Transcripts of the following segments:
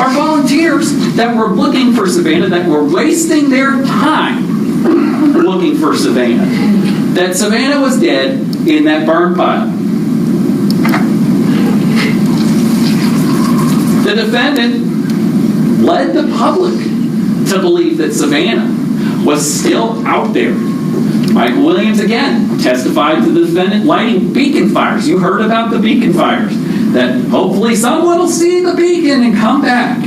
are volunteers that were looking for Savannah, that were wasting their time looking for Savannah. That Savannah was dead in that burn pile. The defendant led the public to believe that Savannah was still out there. Michael Williams again testified to the defendant lighting beacon fires. You heard about the beacon fires. That hopefully someone will see the beacon and come back.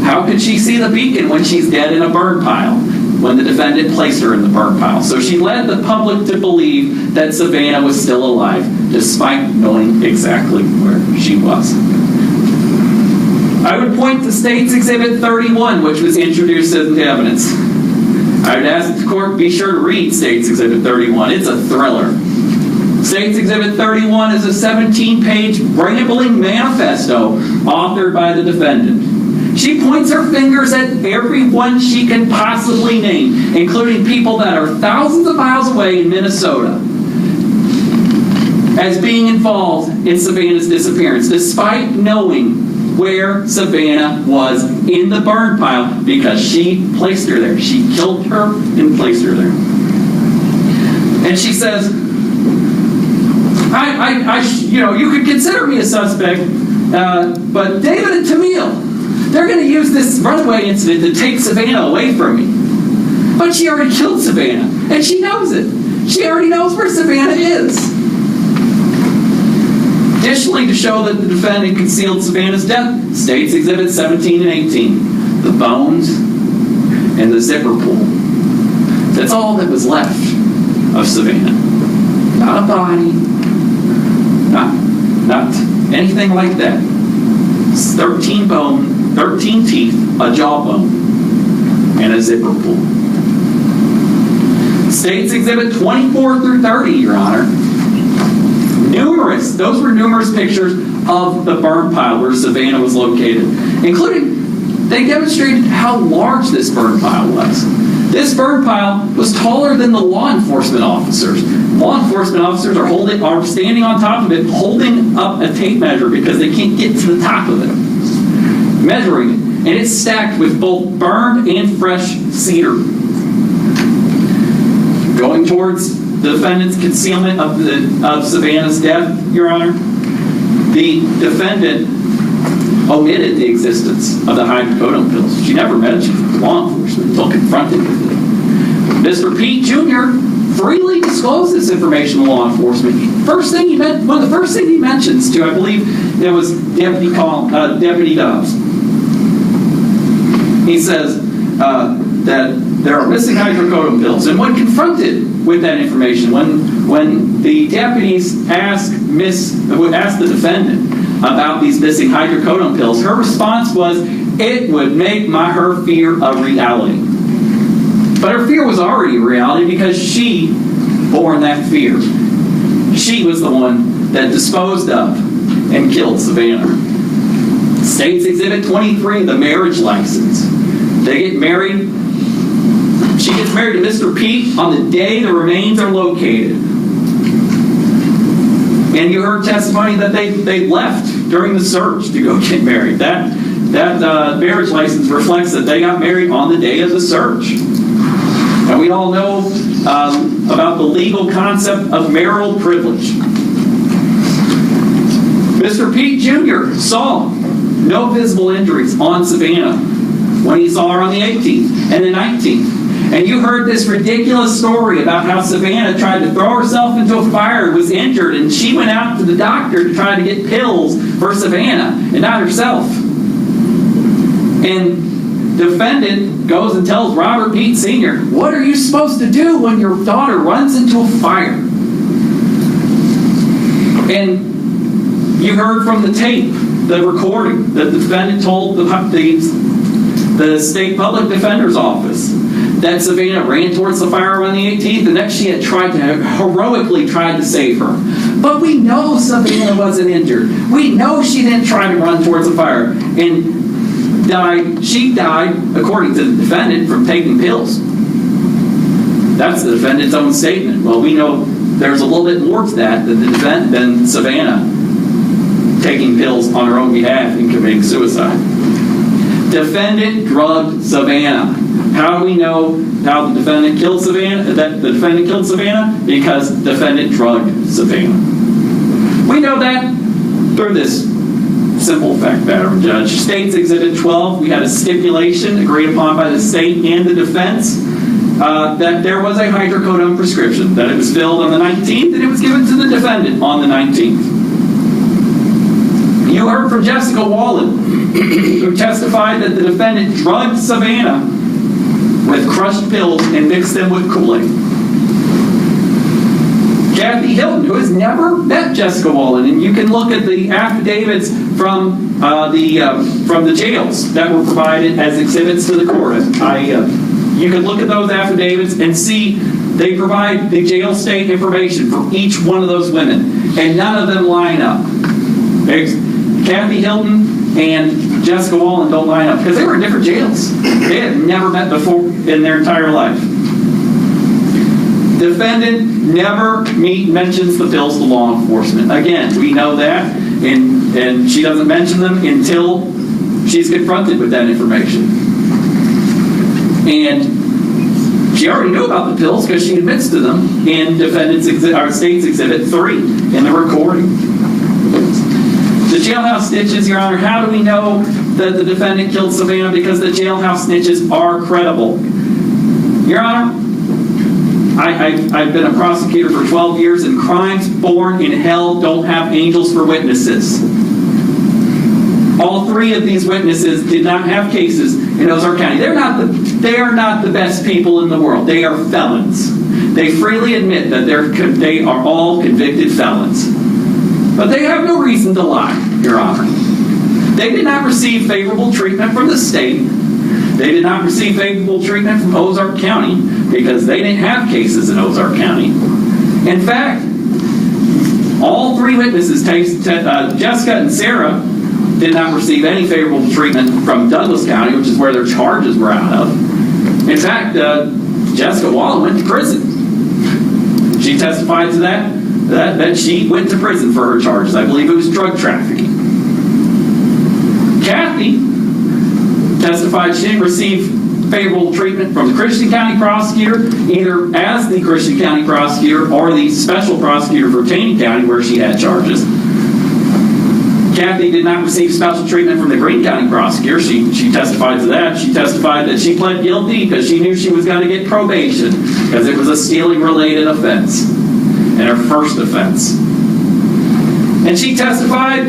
How could she see the beacon when she's dead in a burn pile? When the defendant placed her in the burn pile. So she led the public to believe that Savannah was still alive, despite knowing exactly where she was. I would point to State's Exhibit 31, which was introduced into evidence. I would ask the court be sure to read State's Exhibit 31. It's a thriller. State's Exhibit 31 is a 17-page rambling manifesto authored by the defendant. She points her fingers at everyone she can possibly name, including people that are thousands of miles away in Minnesota, as being involved in Savannah's disappearance, despite knowing where Savannah was in the burn pile because she placed her there. She killed her and placed her there. And she says, you could consider me a suspect, but David and Tamil, they're going to use this runaway incident to take Savannah away from me. But she already killed Savannah, and she knows it. She already knows where Savannah is. Additionally, to show that the defendant concealed Savannah's death, State's Exhibit 17 and 18, the bones and the zipper pull. That's all that was left of Savannah. Not a body, not anything like that. 13 bone, 13 teeth, a jawbone, and a zipper pull. State's Exhibit 24 through 30, Your Honor. Those were numerous pictures of the burn pile where Savannah was located, including, they demonstrated how large this burn pile was. This burn pile was taller than the law enforcement officers. Law enforcement officers are standing on top of it, holding up a tape measure because they can't get to the top of it, measuring it. And it's stacked with both burned and fresh cedar. Going towards the defendant's concealment of Savannah's death, Your Honor, the defendant omitted the existence of the hydrocodone pills. She never mentioned law enforcement until confronted with it. Mr. Pete Jr. freely disclosed this information to law enforcement. One of the first things he mentions to, I believe, it was Deputy Dobbs. He says that there are missing hydrocodone pills. And when confronted with that information, when the deputies asked the defendant about these missing hydrocodone pills, her response was, it would make her fear a reality. But her fear was already a reality because she bore that fear. She was the one that disposed of and killed Savannah. State's Exhibit 23, the marriage license. They get married. She gets married to Mr. Pete on the day the remains are located. And you heard testimony that they left during the search to go get married. That marriage license reflects that they got married on the day of the search. And we all know about the legal concept of marital privilege. Mr. Pete Jr. saw no visible injuries on Savannah when he saw her on the 18th and the 19th. And you heard this ridiculous story about how Savannah tried to throw herself into a fire, was injured, and she went out to the doctor to try to get pills for Savannah and not herself. And defendant goes and tells Robert Pete Sr., what are you supposed to do when your daughter runs into a fire? And you heard from the tape, the recording, that the defendant told the state public defender's office that Savannah ran towards the fire on the 18th, and that she had heroically tried to save her. But we know Savannah wasn't injured. We know she didn't try to run towards the fire. And she died, according to the defendant, from taking pills. That's the defendant's own statement. Well, we know there's a little bit more to that than Savannah taking pills on her own behalf and committing suicide. Defendant drugged Savannah. How do we know how the defendant killed Savannah? That the defendant killed Savannah? Because defendant drugged Savannah. We know that through this simple fact pattern, Judge. State's Exhibit 12, we had a stipulation agreed upon by the state and the defense that there was a hydrocodone prescription, that it was filled on the 19th and it was given to the defendant on the 19th. You heard from Jessica Wohlen, who testified that the defendant drugged Savannah with crushed pills and mixed them with Kool-Aid. Kathy Hilton, who has never met Jessica Wohlen, and you can look at the affidavits from the jails that were provided as exhibits to the court. You can look at those affidavits and see they provide the jail state information for each one of those women, and none of them line up. Kathy Hilton and Jessica Wohlen don't line up because they were in different jails. They had never met before in their entire life. Defendant never mentions the pills to law enforcement. Again, we know that, and she doesn't mention them until she's confronted with that information. And she already knew about the pills because she admits to them in State's Exhibit 3 in the recording. The Jailhouse Snitches, Your Honor, how do we know that the defendant killed Savannah? Because the Jailhouse Snitches are credible. Your Honor, I've been a prosecutor for 12 years, and crimes born in hell don't have angels for witnesses. All three of these witnesses did not have cases in Ozark County. They are not the best people in the world. They are felons. They freely admit that they are all convicted felons. But they have no reason to lie, Your Honor. They did not receive favorable treatment from the state. They did not receive favorable treatment from Ozark County because they didn't have cases in Ozark County. In fact, all three witnesses, Jessica and Sarah, did not receive any favorable treatment from Douglas County, which is where their charges were out of. In fact, Jessica Wohlen went to prison. She testified to that she went to prison for her charges. I believe it was drug trafficking. Kathy testified she didn't receive favorable treatment from the Christian County prosecutor, either as the Christian County prosecutor or the special prosecutor for Taney County, where she had charges. Kathy did not receive special treatment from the Greene County prosecutor. She testified to that. She testified that she pled guilty because she knew she was going to get probation because it was a stealing-related offense and her first offense. And she testified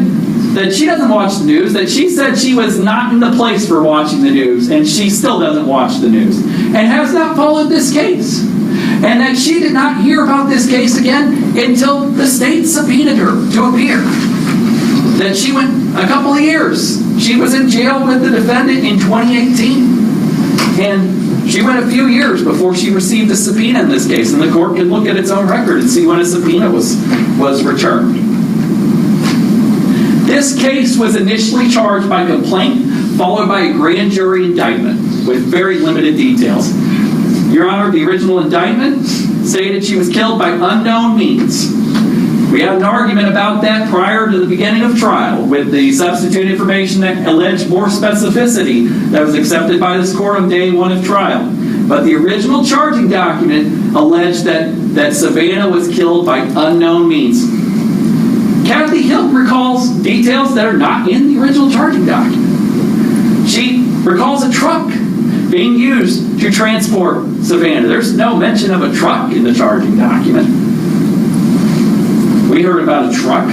that she doesn't watch the news, that she said she was not in the place for watching the news, and she still doesn't watch the news, and has not followed this case. And that she did not hear about this case again until the state subpoenaed her to appear. That she went a couple of years. She was in jail with the defendant in 2018. And she went a few years before she received a subpoena in this case. And the court can look at its own record and see when a subpoena was returned. This case was initially charged by complaint, followed by a grand jury indictment with very limited details. Your Honor, the original indictment stated she was killed by unknown means. We had an argument about that prior to the beginning of trial with the substitute information that alleged more specificity that was accepted by this court on day one of trial. But the original charging document alleged that Savannah was killed by unknown means. Kathy Hilton recalls details that are not in the original charging document. She recalls a truck being used to transport Savannah. There's no mention of a truck in the charging document. We heard about a truck.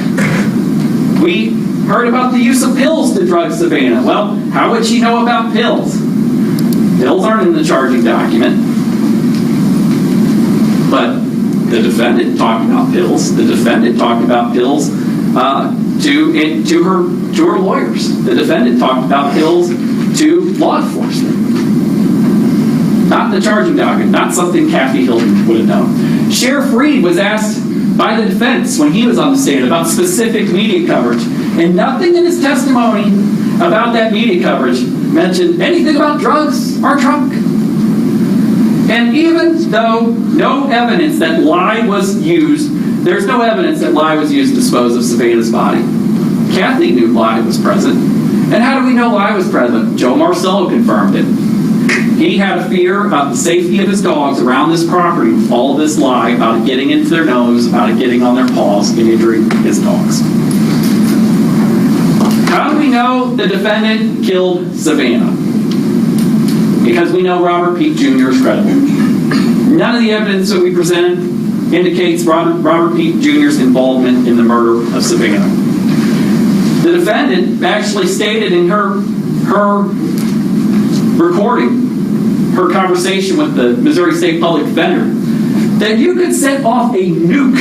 We heard about the use of pills to drug Savannah. Well, how would she know about pills? Pills aren't in the charging document. But the defendant talked about pills. The defendant talked about pills to her lawyers. The defendant talked about pills to law enforcement. Not the charging document. Not something Kathy Hilton would have known. Sheriff Reed was asked by the defense when he was on the stand about specific media coverage, and nothing in his testimony about that media coverage mentioned anything about drugs or truck. And even though no evidence that lye was used, there's no evidence that lye was used to dispose of Savannah's body. Kathy knew lye was present, And how do we know I was present? Joe Marcello confirmed it. He had a fear about the safety of his dogs around this property with all of this lie about it getting into their nose, about it getting on their paws and injuring his dogs. How do we know the defendant killed Savannah? Because we know Robert Peete Jr. is credible. None of the evidence that we presented indicates Robert Peete Jr.'s involvement in the murder of Savannah. The defendant actually stated in her recording, her conversation with the Missouri State Public Defender, that you could set off a nuke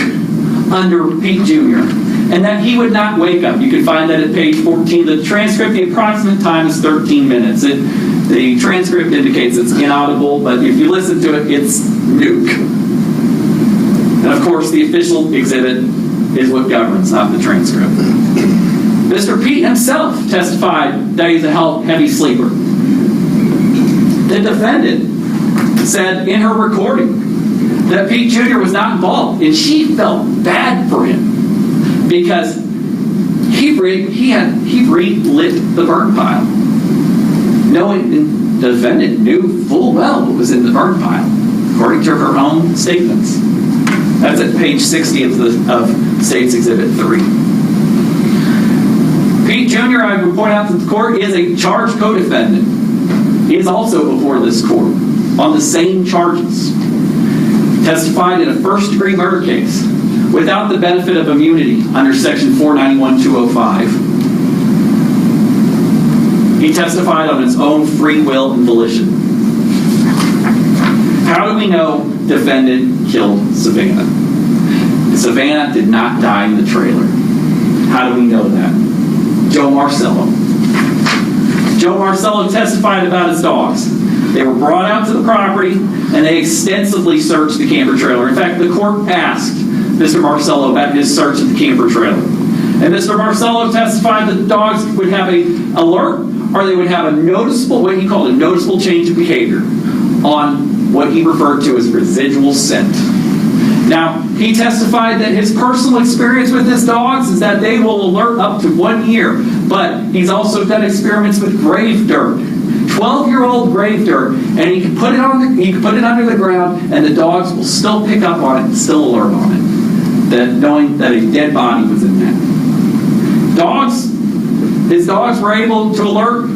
under Peete Jr. and that he would not wake up. You can find that at page 14. The transcript, the approximate time is 13 minutes. The transcript indicates it's inaudible, but if you listen to it, it's nuke. And of course, the official exhibit is what governs, not the transcript. Mr. Peete himself testified that he's a heavy sleeper. The defendant said in her recording that Peete Jr. was not involved, and she felt bad for him because he relit the burn pile. Knowing the defendant knew full well what was in the burn pile, according to her own statements. That's at page 60 of State's Exhibit 3. Peete Jr., I would point out to the court, is a charged co-defendant. He is also before this court on the same charges. Testified in a first-degree murder case without the benefit of immunity under Section 491-205. He testified on his own free will and volition. How do we know defendant killed Savannah? Savannah did not die in the trailer. How do we know that? Joe Marcello. Joe Marcello testified about his dogs. They were brought out to the property and they extensively searched the camper trailer. In fact, the court asked Mr. Marcello about his search of the camper trailer. And Mr. Marcello testified that the dogs would have an alert, or they would have a noticeable, what he called a noticeable change of behavior on what he referred to as residual scent. Now, he testified that his personal experience with his dogs is that they will alert up to 1 year, but he's also done experiments with grave dirt, 12-year-old grave dirt, and he can put it under the ground, and the dogs will still pick up on it and still alert on it, that knowing that a dead body was in that. His dogs were able to alert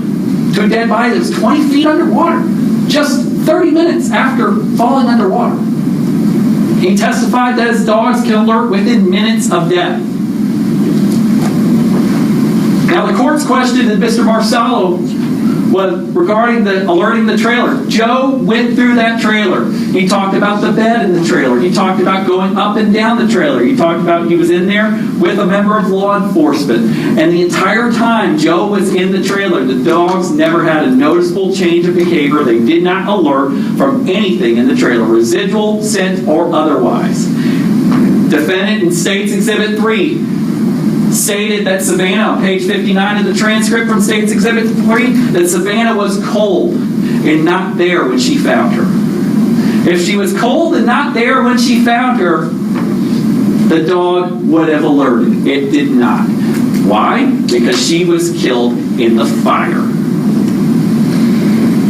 to a dead body that was 20 feet underwater, just 30 minutes after falling underwater. He testified that his dogs can alert within minutes of death. Now, the court's question to Mr. Marcello was regarding the alerting the trailer. Joe went through that trailer. He talked about the bed in the trailer. He talked about going up and down the trailer. He talked about he was in there with a member of law enforcement. And the entire time Joe was in the trailer, the dogs never had a noticeable change of behavior. They did not alert from anything in the trailer, residual, scent, or otherwise. Defendant in State's Exhibit 3 stated that Savannah, on page 59 of the transcript from State's Exhibit 3, that Savannah was cold and not there when she found her. If she was cold and not there when she found her, the dog would have alerted. It did not. Why? Because she was killed in the fire.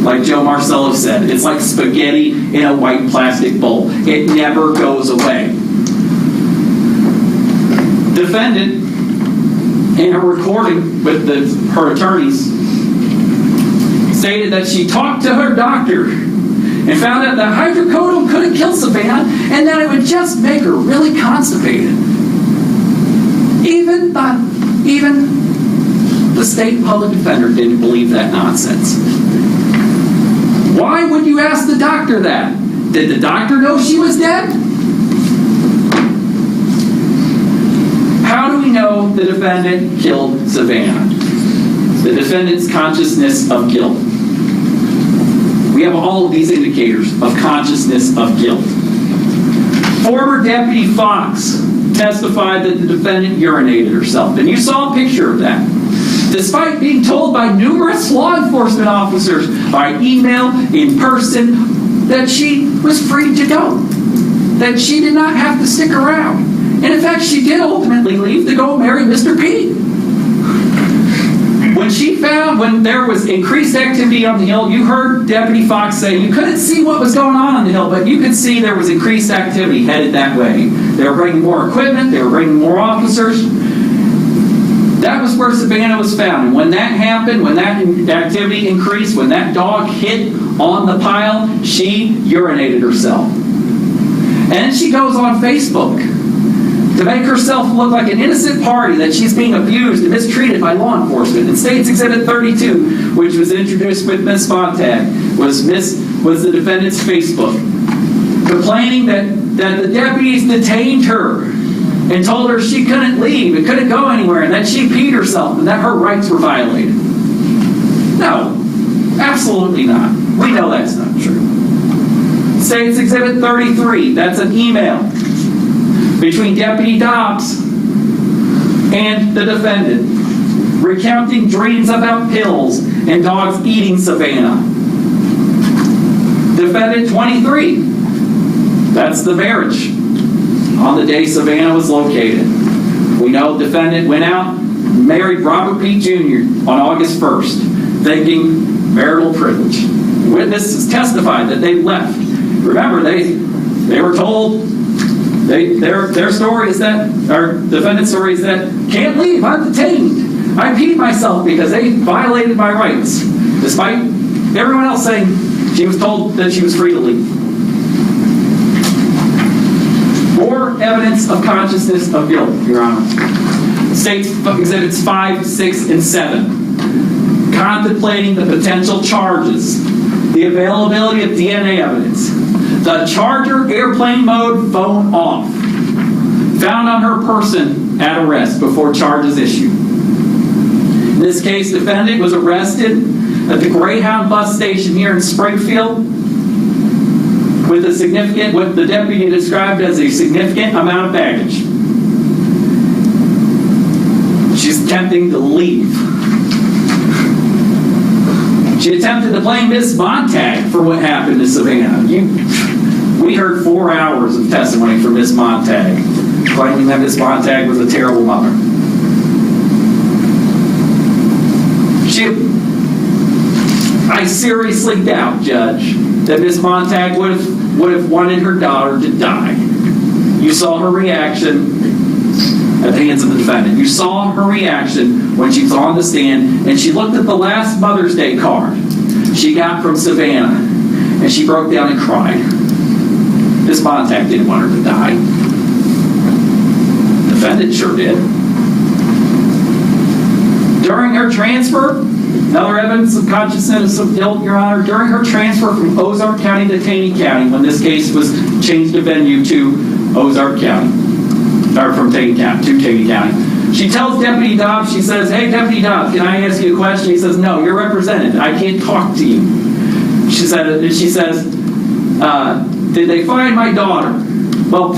Like Joe Marcello said, it's like spaghetti in a white plastic bowl. It never goes away. Defendant, in her recording with her attorneys, stated that she talked to her doctor and found out that hydrocodone couldn't kill Savannah and that it would just make her really constipated. Even the state public defender didn't believe that nonsense. Why would you ask the doctor that? Did the doctor know she was dead? How do we know the defendant killed Savannah? The defendant's consciousness of guilt. We have all of these indicators of consciousness of guilt. Former Deputy Fox testified that the defendant urinated herself, and you saw a picture of that. Despite being told by numerous law enforcement officers, by email, in person, that she was free to go, that she did not have to stick around. And in fact, she did ultimately leave to go marry Mr. Peete. When there was increased activity on the hill, you heard Deputy Fox say you couldn't see what was going on the hill, but you could see there was increased activity headed that way. They were bringing more equipment, they were bringing more officers. That was where Savannah was found. And when that happened, when that activity increased, when that dog hit on the pile, she urinated herself. And she goes on Facebook to make herself look like an innocent party, that she's being abused and mistreated by law enforcement. And State's Exhibit 32, which was introduced with Miss Montag, was the defendant's Facebook, complaining that the deputies detained her and told her she couldn't leave and couldn't go anywhere, and that she peed herself and that her rights were violated. No, absolutely not. We know that's not true. State's Exhibit 33, that's an email between Deputy Dobbs and the defendant, recounting dreams about pills and dogs eating Savannah. Defendant 23, that's the marriage on the day Savannah was located. We know defendant went out, married Robert P. Jr. on August 1st, thinking marital privilege. Witnesses testified that they left. Remember, they were told, their story is that, our defendant's story is that, can't leave, I'm detained. I peed myself because they violated my rights, despite everyone else saying she was told that she was free to leave. More evidence of consciousness of guilt, Your Honor. State's Exhibits 5, 6, and 7. Contemplating the potential charges, the availability of DNA evidence, the charger airplane mode phone off, found on her person at arrest before charges issued. In this case, defendant was arrested at the Greyhound bus station here in Springfield with what the deputy described as a significant amount of baggage. She's attempting to leave. She attempted to blame Miss Montag for what happened to Savannah. We heard 4 hours of testimony from Miss Montag, claiming that Miss Montag was a terrible mother. I seriously doubt, Judge, that Miss Montag would have wanted her daughter to die. You saw her reaction at the hands of the defendant. You saw her reaction when she was on the stand and she looked at the last Mother's Day card she got from Savannah and she broke down and cried. Miss Montag didn't want her to die. The defendant sure did. During her transfer, another evidence of consciousness of guilt, Your Honor, during her transfer from Ozark County to Taney County, when this case was changed to venue to Ozark County, or from Taney County to Taney County, she tells Deputy Dobbs, she says, "Hey, Deputy Dobbs, can I ask you a question?" He says, "No, you're represented. I can't talk to you." She says, "Did they find my daughter?" Well,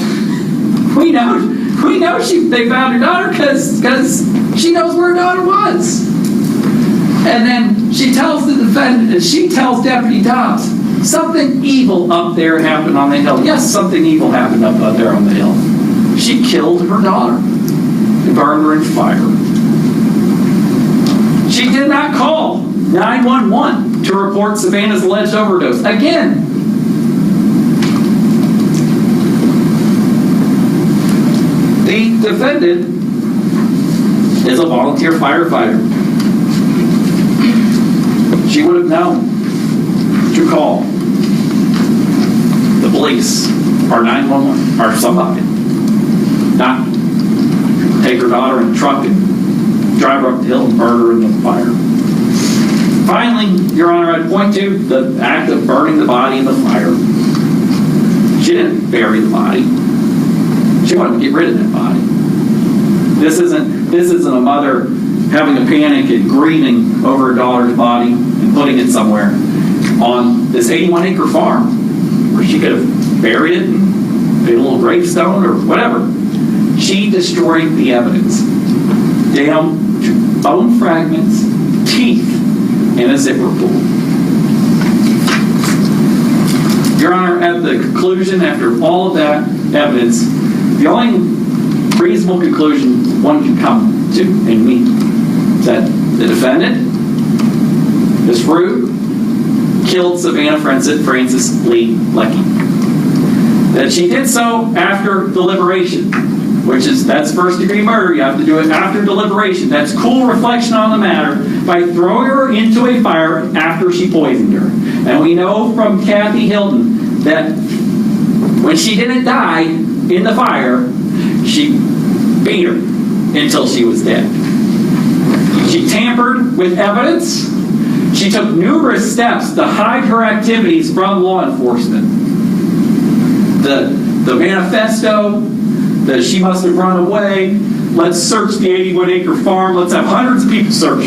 we know they found her daughter because she knows where her daughter was. And then she tells the defendant, she tells Deputy Dobbs, something evil up there happened on the hill. Yes, something evil happened up there on the hill. She killed her daughter and burned her in fire. She did not call 911 to report Savannah's alleged overdose. Again, the defendant is a volunteer firefighter. She would have known to call the police or 911 or somebody, not take her daughter in a truck and drive her up the hill and burn her in the fire. Finally, Your Honor, I'd point to the act of burning the body in the fire. She didn't bury the body. She wanted to get rid of that body. This isn't a mother having a panic and grieving over her daughter's body and putting it somewhere on this 81-acre farm where she could have buried it and made a little gravestone or whatever. She destroyed the evidence down to bone fragments, teeth, and a zipper pool. Your Honor, at the conclusion, after all of that evidence, the only reasonable conclusion one can come to and meet is that The defendant, Ms. Ruud, killed Savannah Frances Lee Leckie. That she did so after deliberation, that's first-degree murder. You have to do it after deliberation. That's cool reflection on the matter by throwing her into a fire after she poisoned her. And we know from Kathy Hilton that when she didn't die in the fire, she beat her until she was dead. She tampered with evidence. She took numerous steps to hide her activities from law enforcement. The manifesto, that she must have run away, let's search the 81-acre farm, let's have hundreds of people search.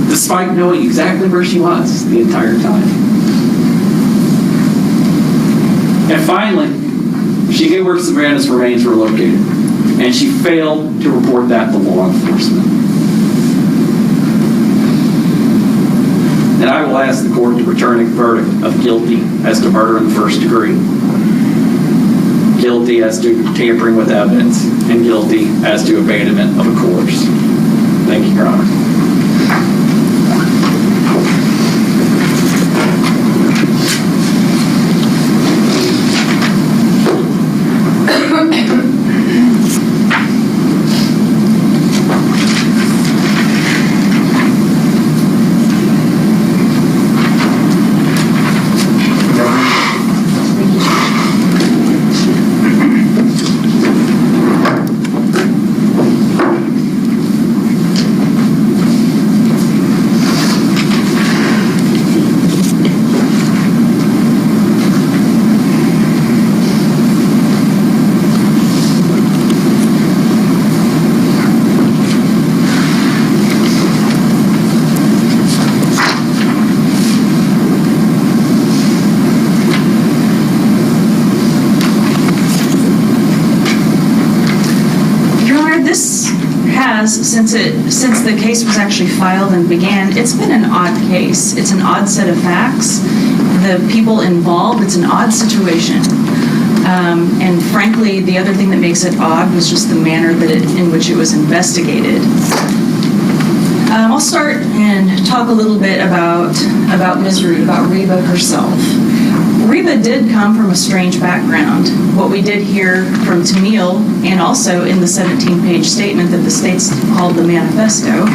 Despite knowing exactly where she was the entire time. And finally, she knew where Savannah's remains were located, and she failed to report that to law enforcement. And I will ask the court to return a verdict of guilty as to murder in the first degree, guilty as to tampering with evidence, and guilty as to abandonment of a corpse. Thank you, Your Honor. Since the case was actually filed and began, it's been an odd case. It's an odd set of facts. The people involved, it's an odd situation. And frankly, the other thing that makes it odd was just the manner in which it was investigated. I'll start and talk a little bit about Ms. Ruud, about Reba herself. Reba did come from a strange background. What we did hear from Tamil, and also in the 17-page statement that the state's called the manifesto,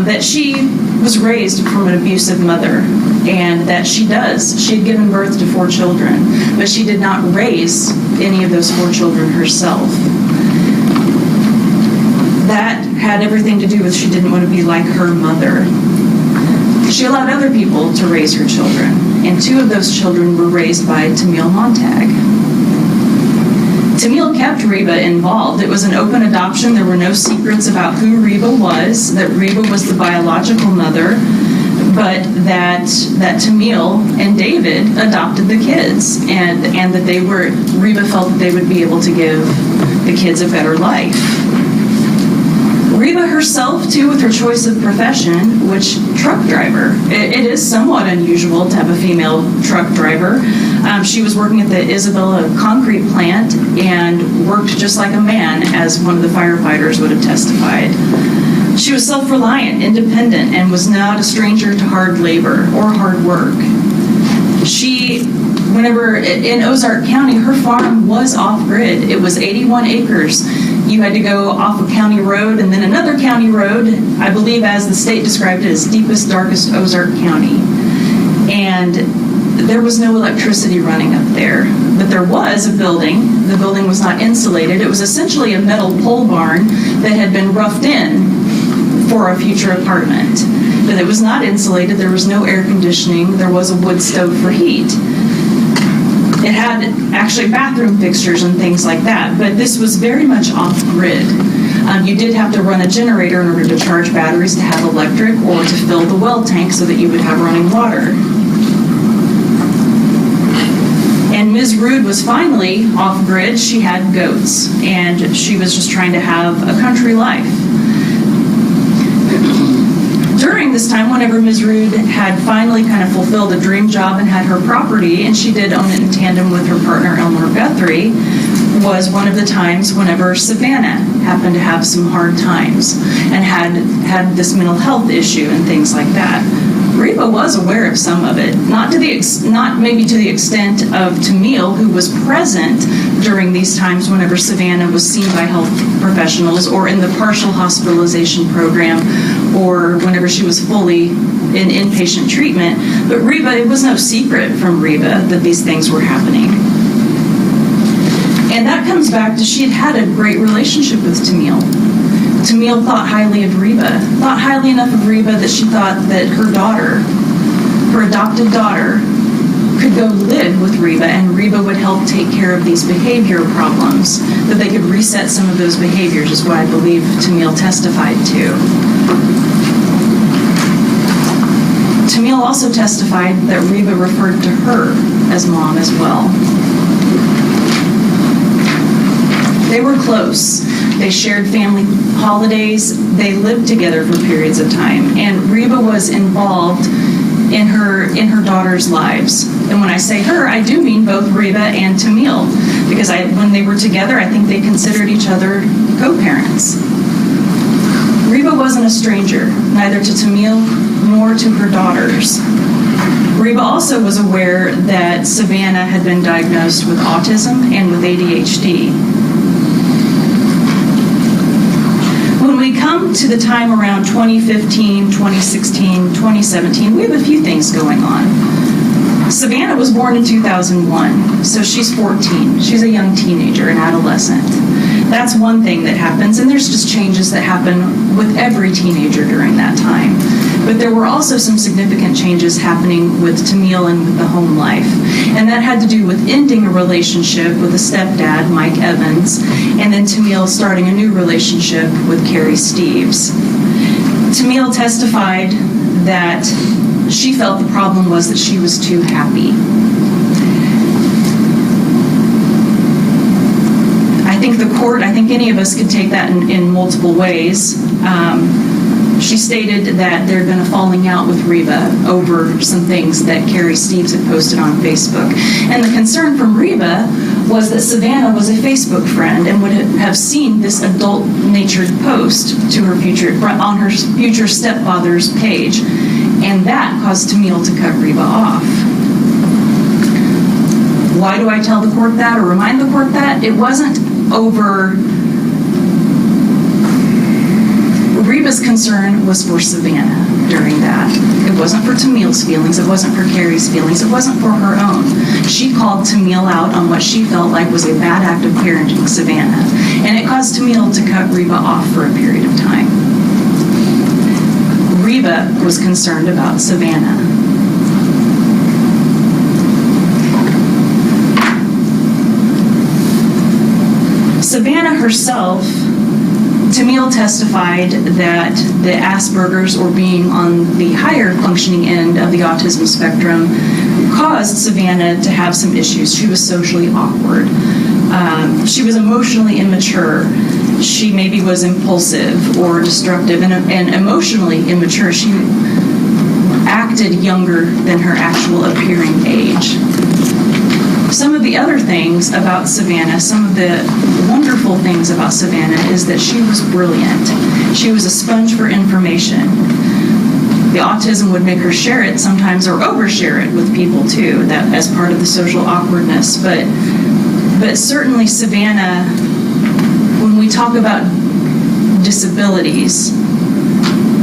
that she was raised from an abusive mother, and that she had given birth to 4 children, but she did not raise any of those 4 children herself. That had everything to do with she didn't want to be like her mother. She allowed other people to raise her children, and 2 of those children were raised by Tamil Montag. Tamil kept Reba involved. It was an open adoption. There were no secrets about who Reba was, that Reba was the biological mother, but that Tamil and David adopted the kids, and that Reba felt that they would be able to give the kids a better life. Reba herself, too, with her choice of profession, which truck driver. It is somewhat unusual to have a female truck driver. She was working at the Isabella concrete plant and worked just like a man, as one of the firefighters would have testified. She was self-reliant, independent, and was not a stranger to hard labor or hard work. Whenever in Ozark County, her farm was off-grid. It was 81 acres. You had to go off a county road and then another county road, I believe as the state described it, as deepest, darkest Ozark County. And there was no electricity running up there, but there was a building. The building was not insulated. It was essentially a metal pole barn that had been roughed in for a future apartment. But it was not insulated. There was no air conditioning. There was a wood stove for heat. It had actually bathroom fixtures and things like that, but this was very much off-grid. You did have to run a generator in order to charge batteries to have electric or to fill the well tank so that you would have running water. And Ms. Ruud was finally off-grid. She had goats, and she was just trying to have a country life. During this time, whenever Ms. Ruud had finally kind of fulfilled a dream job and had her property, and she did own it in tandem with her partner, Elmer Guthrie, was one of the times whenever Savannah happened to have some hard times and had this mental health issue and things like that. Reba was aware of some of it, not maybe to the extent of Tamil, who was present during these times whenever Savannah was seen by health professionals or in the partial hospitalization program or whenever she was fully in inpatient treatment. But Reba, it was no secret from Reba that these things were happening. And that comes back to she had a great relationship with Tamil. Tamil thought highly of Reba, thought highly enough of Reba that she thought that her daughter, her adopted daughter, could go live with Reba and Reba would help take care of these behavioral problems, that they could reset some of those behaviors, is what I believe Tamil testified to. Tamil also testified that Reba referred to her as mom as well. They were close. They shared family holidays. They lived together for periods of time. And Reba was involved in her daughter's lives. And when I say her, I do mean both Reba and Tamil, because when they were together, I think they considered each other co-parents. Reba wasn't a stranger, neither to Tamil nor to her daughters. Reba also was aware that Savannah had been diagnosed with autism and with ADHD. When we come to the time around 2015, 2016, 2017, we have a few things going on. Savannah was born in 2001, so she's 14. She's a young teenager, an adolescent. That's one thing that happens, and there's just changes that happen with every teenager during that time. But there were also some significant changes happening with Tamil and with the home life. And that had to do with ending a relationship with a stepdad, Mike Evans, and then Tamil starting a new relationship with Carrie Steves. Tamil testified that she felt the problem was that she was too happy. I think any of us could take that in multiple ways. She stated that there had been a falling out with Reba over some things that Carrie Steves had posted on Facebook. And the concern from Reba was that Savannah was a Facebook friend and would have seen this adult-natured post on her future stepfather's page. And that caused Tamil to cut Reba off. Why do I tell the court that or remind the court that? It wasn't over. Reba's concern was for Savannah during that. It wasn't for Tamil's feelings. It wasn't for Carrie's feelings. It wasn't for her own. She called Tamil out on what she felt like was a bad act of parenting Savannah. And it caused Tamil to cut Reba off for a period of time. Reba was concerned about Savannah. Savannah herself, Tamil testified that the Asperger's, or being on the higher functioning end of the autism spectrum, caused Savannah to have some issues. She was socially awkward. She was emotionally immature. She maybe was impulsive or destructive and emotionally immature. She acted younger than her actual appearing age. Some of the other things about Savannah, some of the wonderful things about Savannah is that she was brilliant. She was a sponge for information. The autism would make her share it sometimes or overshare it with people too, that as part of the social awkwardness. But certainly Savannah, when we talk about disabilities,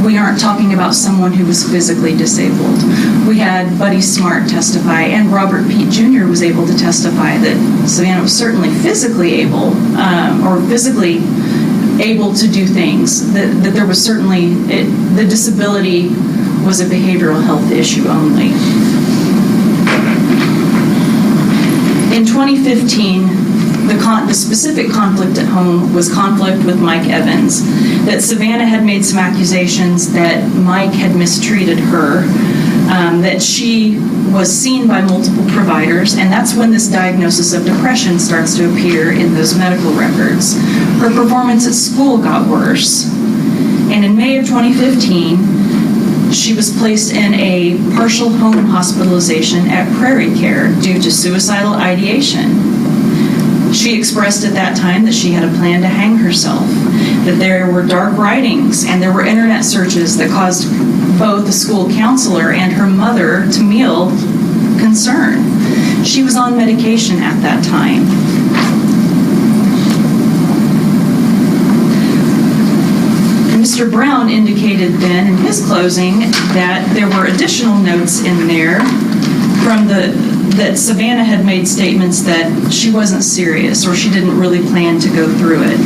we aren't talking about someone who was physically disabled. We had Buddy Smart testify, and Robert Pete Jr. was able to testify that Savannah was certainly physically able, to do things, that there was certainly, the disability was a behavioral health issue only. In 2015, the specific conflict at home was conflict with Mike Evans, that Savannah had made some accusations that Mike had mistreated her, that she was seen by multiple providers, and that's when this diagnosis of depression starts to appear in those medical records. Her performance at school got worse, and in May of 2015, she was placed in a partial home hospitalization at Prairie Care due to suicidal ideation. She expressed at that time that she had a plan to hang herself, that there were dark writings and there were internet searches that caused both the school counselor and her mother, Tamil, concern. She was on medication at that time. Mr. Brown indicated then in his closing that there were additional notes in there that Savannah had made statements that she wasn't serious or she didn't really plan to go through it.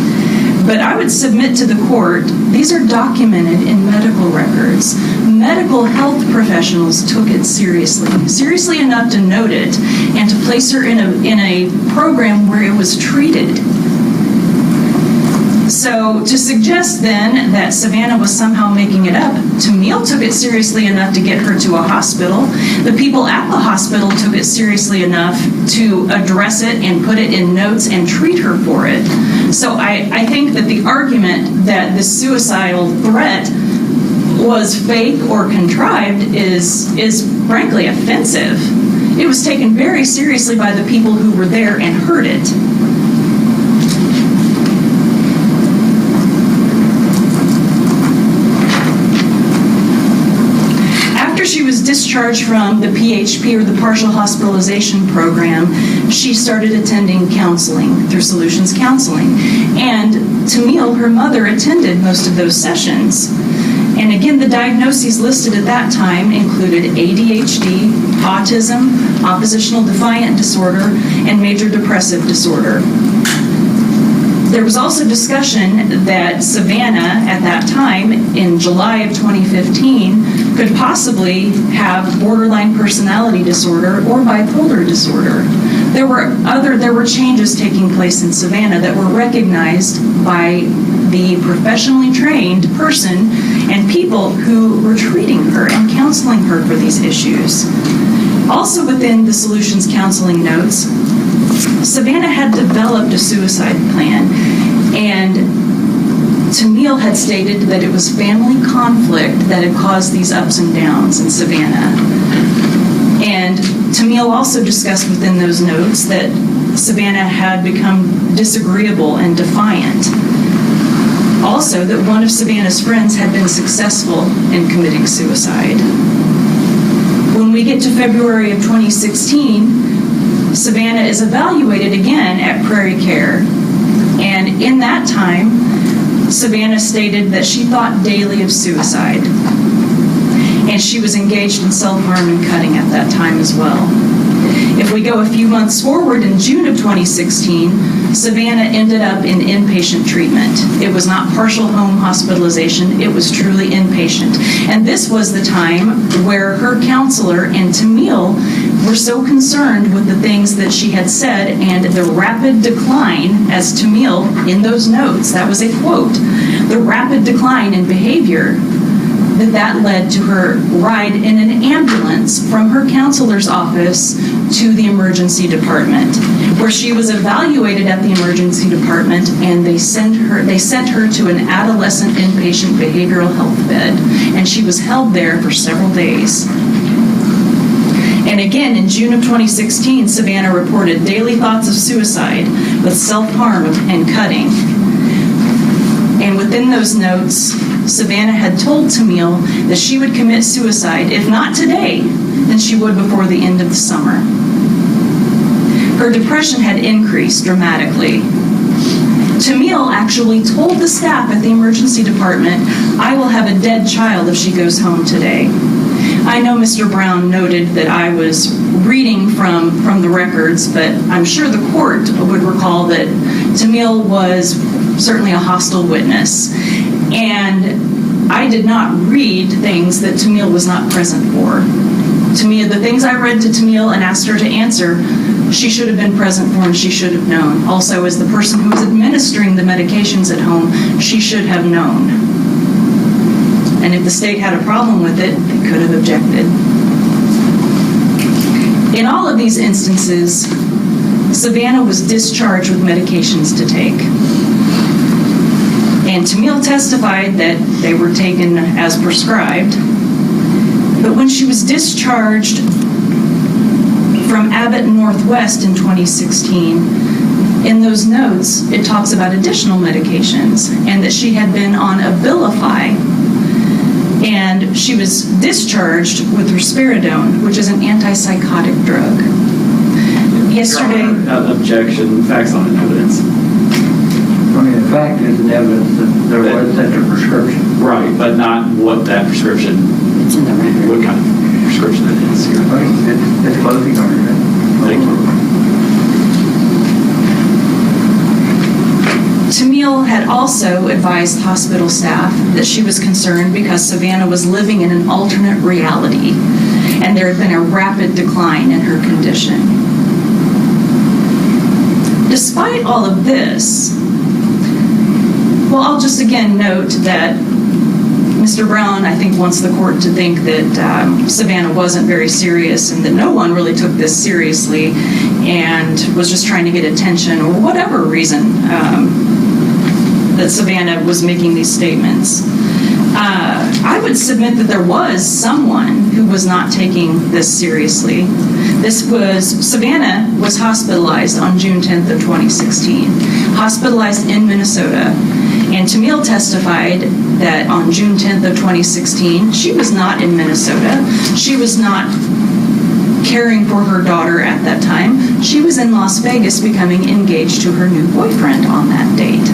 But I would submit to the court, these are documented in medical records. Medical health professionals took it seriously enough to note it and to place her in a program where it was treated. So to suggest then that Savannah was somehow making it up, Tamil took it seriously enough to get her to a hospital. The people at the hospital took it seriously enough to address it and put it in notes and treat her for it. So I think that the argument that the suicidal threat was fake or contrived is frankly offensive. It was taken very seriously by the people who were there and heard it. She was discharged from the PHP, or the partial hospitalization program. She started attending counseling through Solutions Counseling. And Tamil, her mother, attended most of those sessions. And again, the diagnoses listed at that time included ADHD, autism, oppositional defiant disorder, and major depressive disorder. There was also discussion that Savannah, at that time, in July of 2015, could possibly have borderline personality disorder or bipolar disorder. There were changes taking place in Savannah that were recognized by the professionally trained person and people who were treating her and counseling her for these issues. Also within the Solutions Counseling notes, Savannah had developed a suicide plan, and Tamil had stated that it was family conflict that had caused these ups and downs in Savannah. And Tamil also discussed within those notes that Savannah had become disagreeable and defiant. Also, that one of Savannah's friends had been successful in committing suicide. When we get to February of 2016, Savannah is evaluated again at Prairie Care. And in that time, Savannah stated that she thought daily of suicide. And she was engaged in self-harm and cutting at that time as well. If we go a few months forward, in June of 2016, Savannah ended up in inpatient treatment. It was not partial home hospitalization, it was truly inpatient. And this was the time where her counselor and Tamil were so concerned with the things that she had said and the rapid decline, as Tamil in those notes, that was a quote, the rapid decline in behavior, that led to her ride in an ambulance from her counselor's office to the emergency department, where she was evaluated at the emergency department, and they sent her to an adolescent inpatient behavioral health bed, and she was held there for several days. And again, in June of 2016, Savannah reported daily thoughts of suicide with self-harm and cutting. And within those notes, Savannah had told Tamil that she would commit suicide, if not today, then she would before the end of the summer. Her depression had increased dramatically. Tamil actually told the staff at the emergency department, "I will have a dead child if she goes home today." I know Mr. Brown noted that I was reading from the records, but I'm sure the court would recall that Tamil was certainly a hostile witness. And I did not read things that Tamil was not present for. Tamil, the things I read to Tamil and asked her to answer, she should have been present for and she should have known. Also, as the person who was administering the medications at home, she should have known. And if the state had a problem with it, they could have objected. In all of these instances, Savannah was discharged with medications to take. And Tamil testified that they were taken as prescribed. But when she was discharged from Abbott Northwest in 2016, In those notes, it talks about additional medications and that she had been on Abilify, and she was discharged with risperidone, which is an antipsychotic drug. Yesterday... Your Honor, objection, facts on evidence. I mean, the fact is the evidence that there was such a prescription. Right, but not what that prescription, It's in the record. what kind of prescription that is here. It's closing argument. Thank you. Tamil had also advised hospital staff that she was concerned because Savannah was living in an alternate reality and there had been a rapid decline in her condition. Despite all of this, well, I'll just again note that Mr. Brown, I think, wants the court to think that Savannah wasn't very serious and that no one really took this seriously and was just trying to get attention or whatever reason that Savannah was making these statements. I would submit that there was someone who was not taking this seriously. Savannah was hospitalized on June 10th of 2016, hospitalized in Minnesota. And Tamil testified that on June 10th of 2016, she was not in Minnesota. She was not caring for her daughter at that time. She was in Las Vegas becoming engaged to her new boyfriend on that date.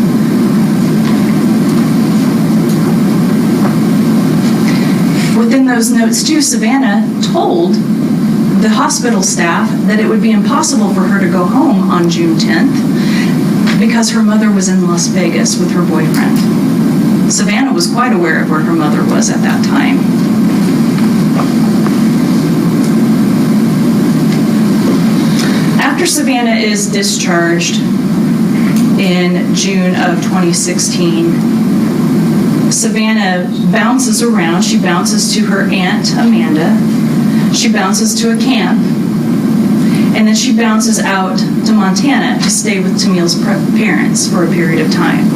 Within those notes too, Savannah told the hospital staff that it would be impossible for her to go home on June 10th because her mother was in Las Vegas with her boyfriend. Savannah was quite aware of where her mother was at that time. After Savannah is discharged in June of 2016, Savannah bounces around. She bounces to her aunt Amanda. She bounces to a camp. And then she bounces out to Montana to stay with Tamil's parents for a period of time.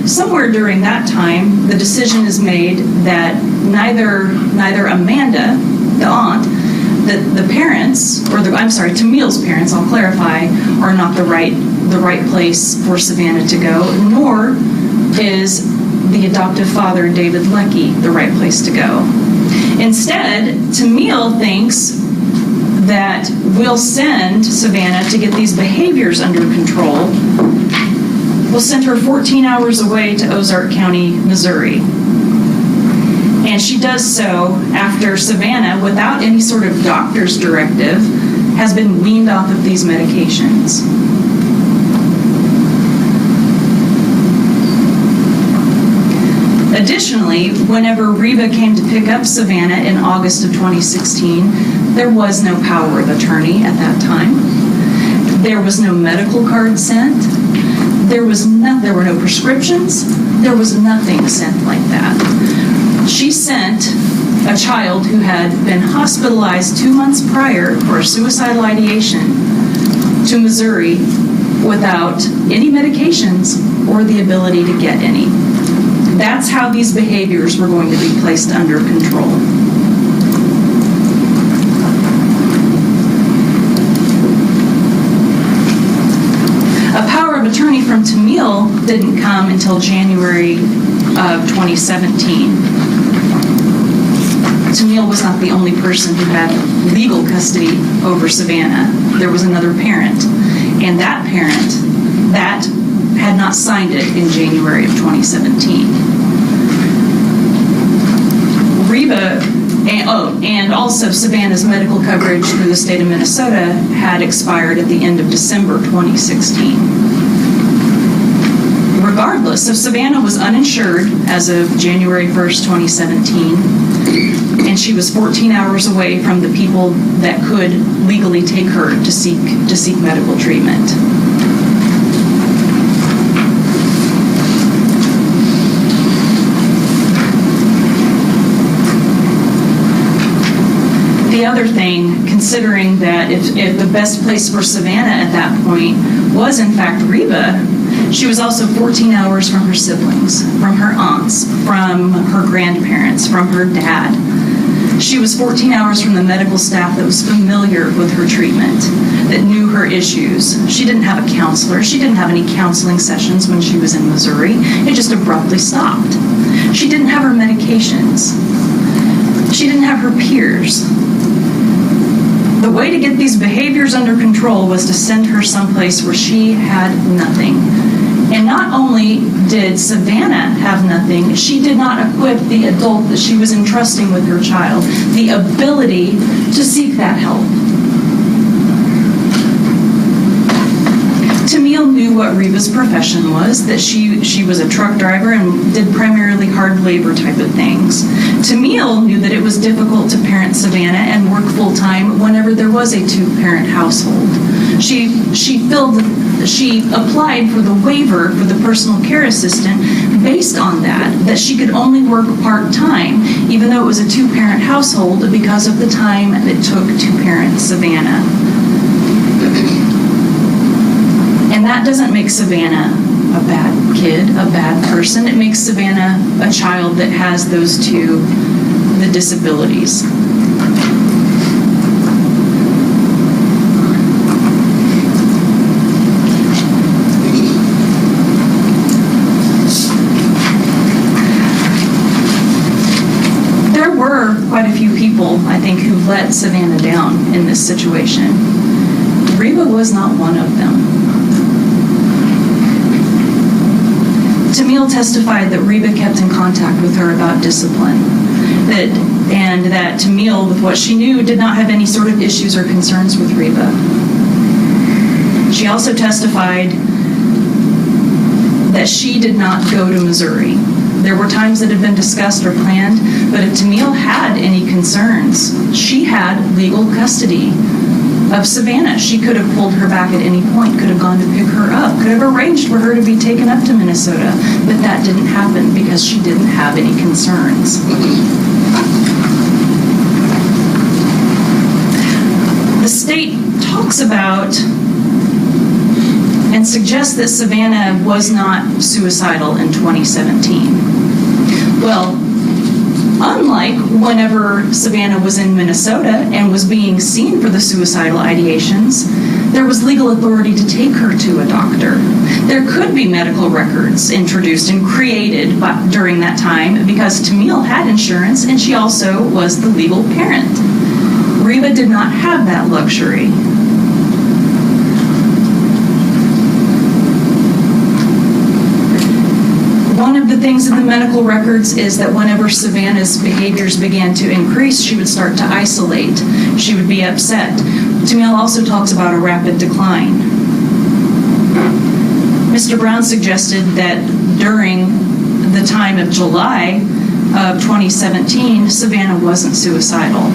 Somewhere during that time, the decision is made that neither Amanda, the aunt, the parents, Tamil's parents, I'll clarify, are not the right place for Savannah to go, nor is the adoptive father, David Leckie, the right place to go. Instead, Tamil thinks that we'll send Savannah to get these behaviors under control. We'll send her 14 hours away to Ozark County, Missouri. And she does so after Savannah, without any sort of doctor's directive, has been weaned off of these medications. Additionally, whenever Reba came to pick up Savannah in August of 2016, there was no power of attorney at that time. There was no medical card sent. There were no prescriptions. There was nothing sent like that. She sent a child who had been hospitalized 2 months prior for a suicidal ideation to Missouri without any medications or the ability to get any. That's how these behaviors were going to be placed under control. A power of attorney from Tamil didn't come until January of 2017. Tamil was not the only person who had legal custody over Savannah. There was another parent, and that parent, had not signed it in January of 2017. Reba, and also Savannah's medical coverage through the state of Minnesota had expired at the end of December 2016. Regardless, so Savannah was uninsured as of January 1st, 2017, and she was 14 hours away from the people that could legally take her to seek medical treatment. The other thing, considering that if the best place for Savannah at that point was in fact Reba, she was also 14 hours from her siblings, from her aunts, from her grandparents, from her dad. She was 14 hours from the medical staff that was familiar with her treatment, that knew her issues. She didn't have a counselor. She didn't have any counseling sessions when she was in Missouri. It just abruptly stopped. She didn't have her medications. She didn't have her peers. The way to get these behaviors under control was to send her someplace where she had nothing. And not only did Savannah have nothing, she did not equip the adult that she was entrusting with her child the ability to seek that help. Tamil knew what Reba's profession was, that she was a truck driver and did primarily hard labor type of things. Tamil knew that it was difficult to parent Savannah and work full-time whenever there was a two-parent household. She applied for the waiver for the personal care assistant based on that she could only work part-time, even though it was a two-parent household, because of the time it took to parent Savannah. And that doesn't make Savannah a bad kid, a bad person. It makes Savannah a child that has those two, the disabilities. There were quite a few people, I think, who let Savannah down in this situation. Reba was not one of them. Tamil testified that Reba kept in contact with her about discipline, and that Tamil, with what she knew, did not have any sort of issues or concerns with Reba. She also testified that she did not go to Missouri. There were times that had been discussed or planned, but if Tamil had any concerns, she had legal custody of Savannah. She could have pulled her back at any point, could have gone to pick her up, could have arranged for her to be taken up to Minnesota, but that didn't happen because she didn't have any concerns. The state talks about and suggests that Savannah was not suicidal in 2017. Well, unlike whenever Savannah was in Minnesota and was being seen for the suicidal ideations, there was legal authority to take her to a doctor. There could be medical records introduced and created during that time because Tamil had insurance and she also was the legal parent. Reba did not have that luxury. One of the things in the medical records is that whenever Savannah's behaviors began to increase, she would start to isolate. She would be upset. Tamil also talks about a rapid decline. Mr. Brown suggested that during the time of July of 2017, Savannah wasn't suicidal.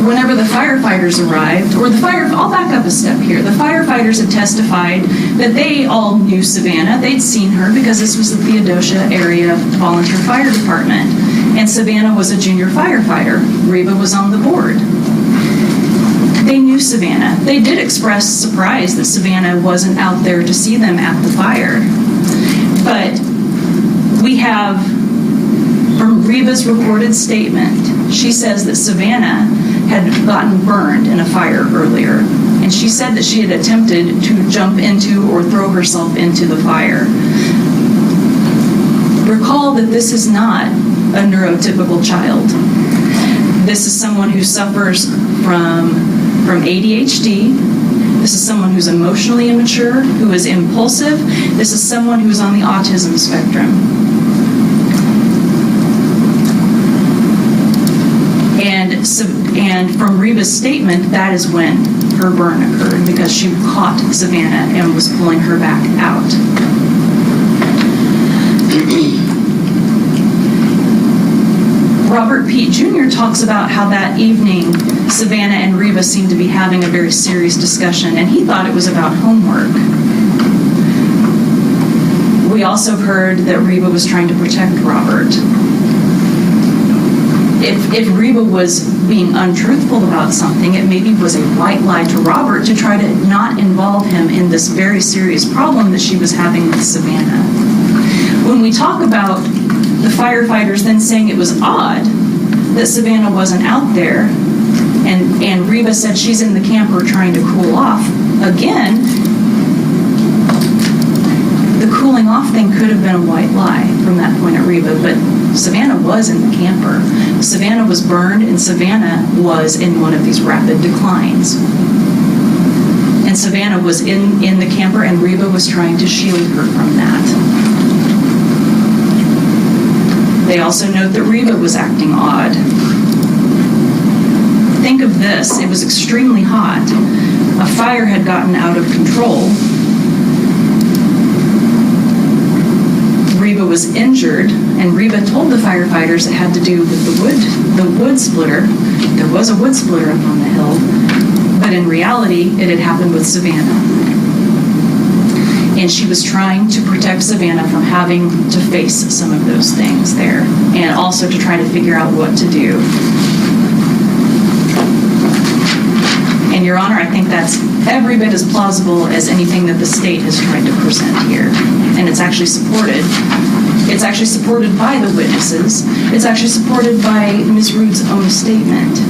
Whenever the firefighters arrived, I'll back up a step here. The firefighters had testified that they all knew Savannah. They'd seen her because this was the Theodosia area volunteer fire department. And Savannah was a junior firefighter. Reba was on the board. They knew Savannah. They did express surprise that Savannah wasn't out there to see them at the fire. But we have, from Reba's recorded statement, she says that Savannah had gotten burned in a fire earlier, and she said that she had attempted to jump into or throw herself into the fire. Recall that this is not a neurotypical child. This is someone who suffers from ADHD. This is someone who's emotionally immature, who is impulsive. This is someone who's on the autism spectrum. And from Reba's statement, that is when her burn occurred, because she caught Savannah and was pulling her back out. Robert Pete Jr. talks about how that evening Savannah and Reba seemed to be having a very serious discussion, and he thought it was about homework. We also heard that Reba was trying to protect Robert. If Reba was being untruthful about something, it maybe was a white lie to Robert to try to not involve him in this very serious problem that she was having with Savannah. When we talk about The firefighters then saying it was odd that Savannah wasn't out there, and Reba said she's in the camper trying to cool off. Again, the cooling off thing could have been a white lie from that point at Reba, but Savannah was in the camper. Savannah was burned, and Savannah was in one of these rapid declines. And Savannah was in the camper, and Reba was trying to shield her from that. They also note that Reba was acting odd. Think of this. It was extremely hot. A fire had gotten out of control. Reba was injured, and Reba told the firefighters it had to do with the wood splitter. There was a wood splitter up on the hill, but in reality, it had happened with Savannah. And she was trying to protect Savannah from having to face some of those things there, and also to try to figure out what to do. And Your Honor, I think that's every bit as plausible as anything that the state has tried to present here. And it's actually supported. It's actually supported by the witnesses. It's actually supported by Ms. Ruud's own statement.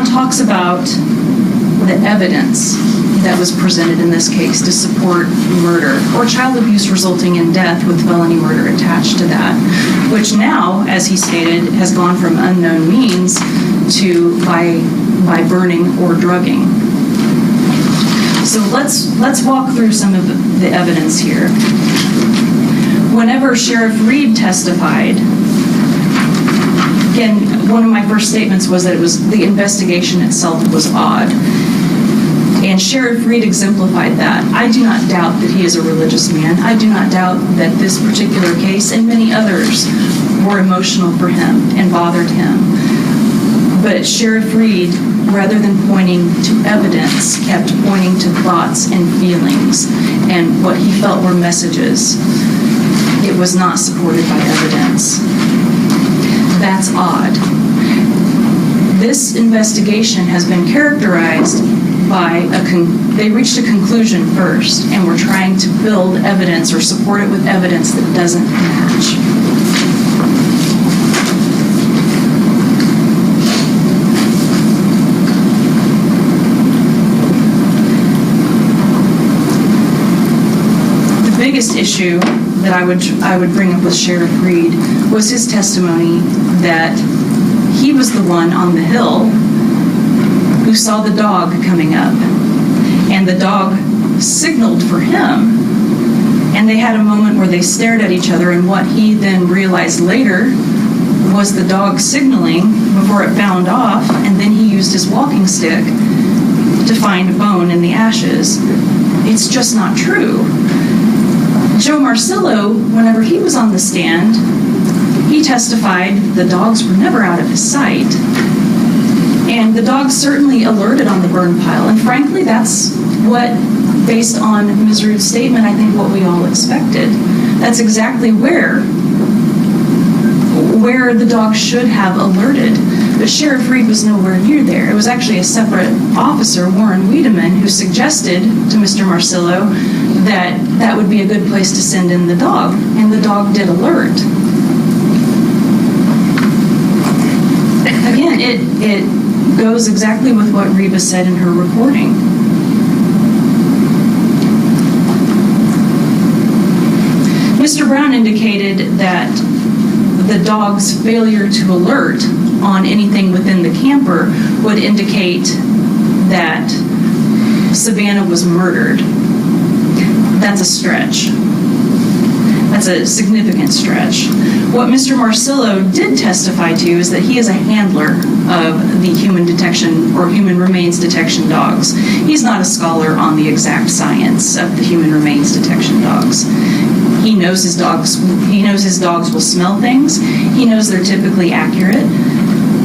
Talks about the evidence that was presented in this case to support murder or child abuse resulting in death with felony murder attached to that, which now, as he stated, has gone from unknown means to by burning or drugging. So let's walk through some of the evidence here. Whenever Sheriff Reed testified, again, one of my first statements was that it was the investigation itself was odd. And Sheriff Reed exemplified that. I do not doubt that he is a religious man. I do not doubt that this particular case and many others were emotional for him and bothered him. But Sheriff Reed, rather than pointing to evidence, kept pointing to thoughts and feelings and what he felt were messages. It was not supported by evidence. That's odd. This investigation has been characterized by they reached a conclusion first, and we're trying to build evidence or support it with evidence that doesn't match. The biggest issue that I would bring up with Sheriff Reed was his testimony that he was the one on the hill who saw the dog coming up, and the dog signaled for him, and they had a moment where they stared at each other, and what he then realized later was the dog signaling before it bound off, and then he used his walking stick to find a bone in the ashes. It's just not true. Joe Marcillo, whenever he was on the stand, he testified the dogs were never out of his sight. And the dogs certainly alerted on the burn pile. And frankly, that's what, based on Ms. Ruud's statement, I think what we all expected. That's exactly where the dogs should have alerted. But Sheriff Reed was nowhere near there. It was actually a separate officer, Warren Wiedemann, who suggested to Mr. Marcillo that that would be a good place to send in the dog. And the dog did alert. Again, it goes exactly with what Reba said in her reporting. Mr. Brown indicated that the dog's failure to alert on anything within the camper would indicate that Savannah was murdered. That's a stretch. That's a significant stretch. What Mr. Marcillo did testify to is that he is a handler of the human detection or human remains detection dogs. He's not a scholar on the exact science of the human remains detection dogs. He knows his dogs will smell things. He knows they're typically accurate.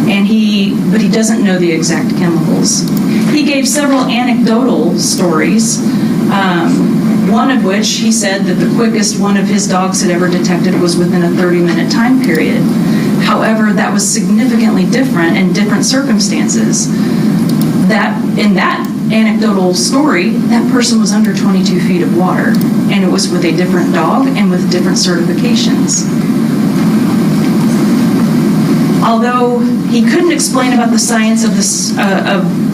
but he doesn't know the exact chemicals. He gave several anecdotal stories, one of which he said that the quickest one of his dogs had ever detected was within a 30-minute time period. However, that was significantly different in different circumstances. In that anecdotal story, that person was under 22 feet of water, and it was with a different dog and with different certifications. Although he couldn't explain about the science of this,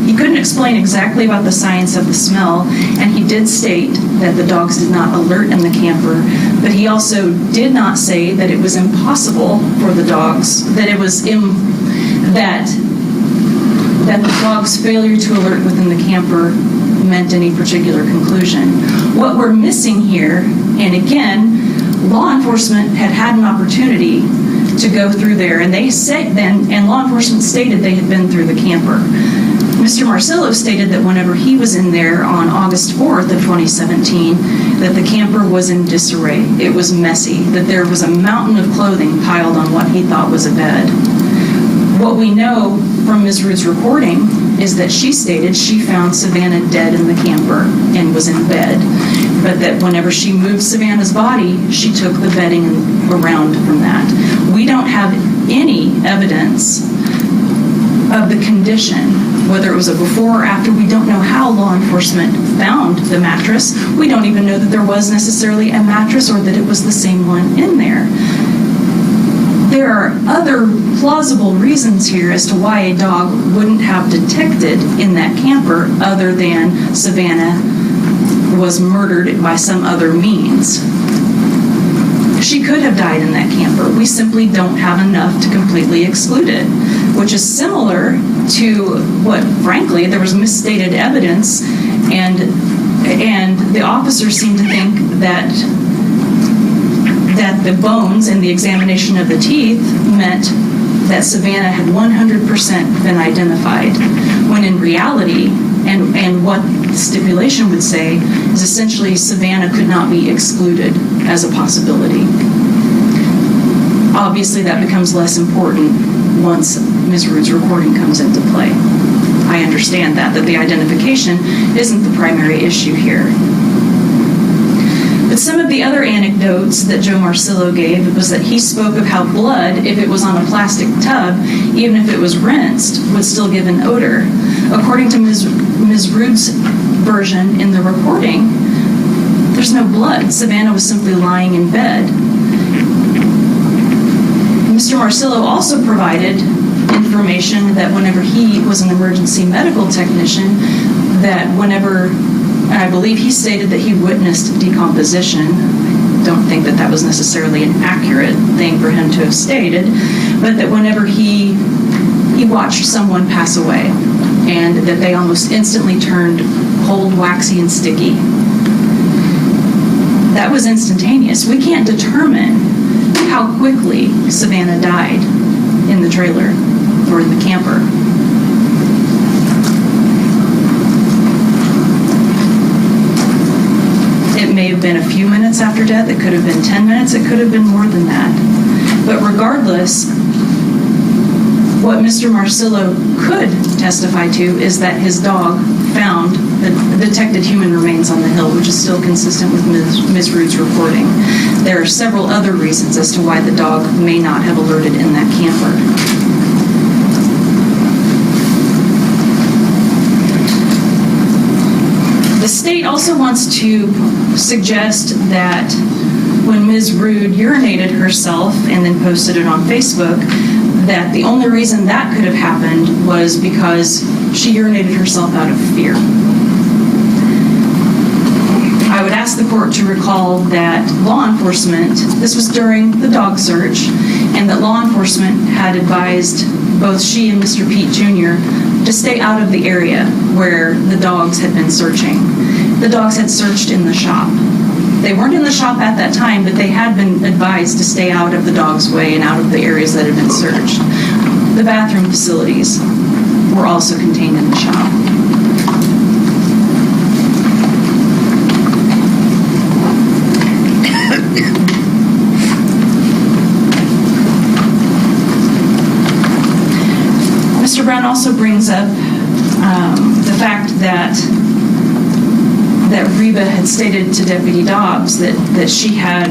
he couldn't explain exactly about the science of the smell, and he did state that the dogs did not alert in the camper, but he also did not say that it was impossible for the dogs, that it was that the dog's failure to alert within the camper meant any particular conclusion. What we're missing here, and again, law enforcement had an opportunity to go through there, and law enforcement stated they had been through the camper. Mr. Marcillo stated that whenever he was in there on August 4th of 2017, that the camper was in disarray. It was messy, that there was a mountain of clothing piled on what he thought was a bed. What we know from Ms. Ruud's reporting is that she stated she found Savannah dead in the camper and was in bed, but that whenever she moved Savannah's body, she took the bedding around from that. We don't have any evidence of the condition, whether it was a before or after. We don't know how law enforcement found the mattress. We don't even know that there was necessarily a mattress or that it was the same one in there. There are other plausible reasons here as to why a dog wouldn't have detected in that camper other than Savannah was murdered by some other means. She could have died in that camper. We simply don't have enough to completely exclude it, which is similar to what, frankly, there was misstated evidence, and the officers seemed to think that the bones and the examination of the teeth meant that Savannah had 100% been identified, when in reality, and what the stipulation would say, is essentially Savannah could not be excluded as a possibility. Obviously, that becomes less important once Ms. Ruud's recording comes into play. I understand that the identification isn't the primary issue here. But some of the other anecdotes that Joe Marcillo gave was that he spoke of how blood, if it was on a plastic tub, even if it was rinsed, would still give an odor. According to Ms. Ruud's version in the recording, there's no blood. Savannah was simply lying in bed. Mr. Marcillo also provided information that whenever he was an emergency medical technician, that whenever, and I believe he stated that he witnessed decomposition. I don't think that was necessarily an accurate thing for him to have stated, but that whenever he watched someone pass away, and that they almost instantly turned cold, waxy, and sticky. That was instantaneous. We can't determine how quickly Savannah died in the trailer or in the camper. It may have been a few minutes after death. It could have been 10 minutes. It could have been more than that. But regardless, what Mr. Marcillo could testify to is that his dog found the detected human remains on the hill, which is still consistent with Ms. Ruud's reporting. There are several other reasons as to why the dog may not have alerted in that camper. The state also wants to suggest that when Ms. Ruud urinated herself and then posted it on Facebook, that the only reason that could have happened was because she urinated herself out of fear. I would ask the court to recall that law enforcement, this was during the dog search, and that law enforcement had advised both she and Mr. Pete Jr. to stay out of the area where the dogs had been searching. The dogs had searched in the shop. They weren't in the shop at that time, but they had been advised to stay out of the dog's way and out of the areas that had been searched. The bathroom facilities were also contained in the shop. that Reba had stated to Deputy Dobbs that she had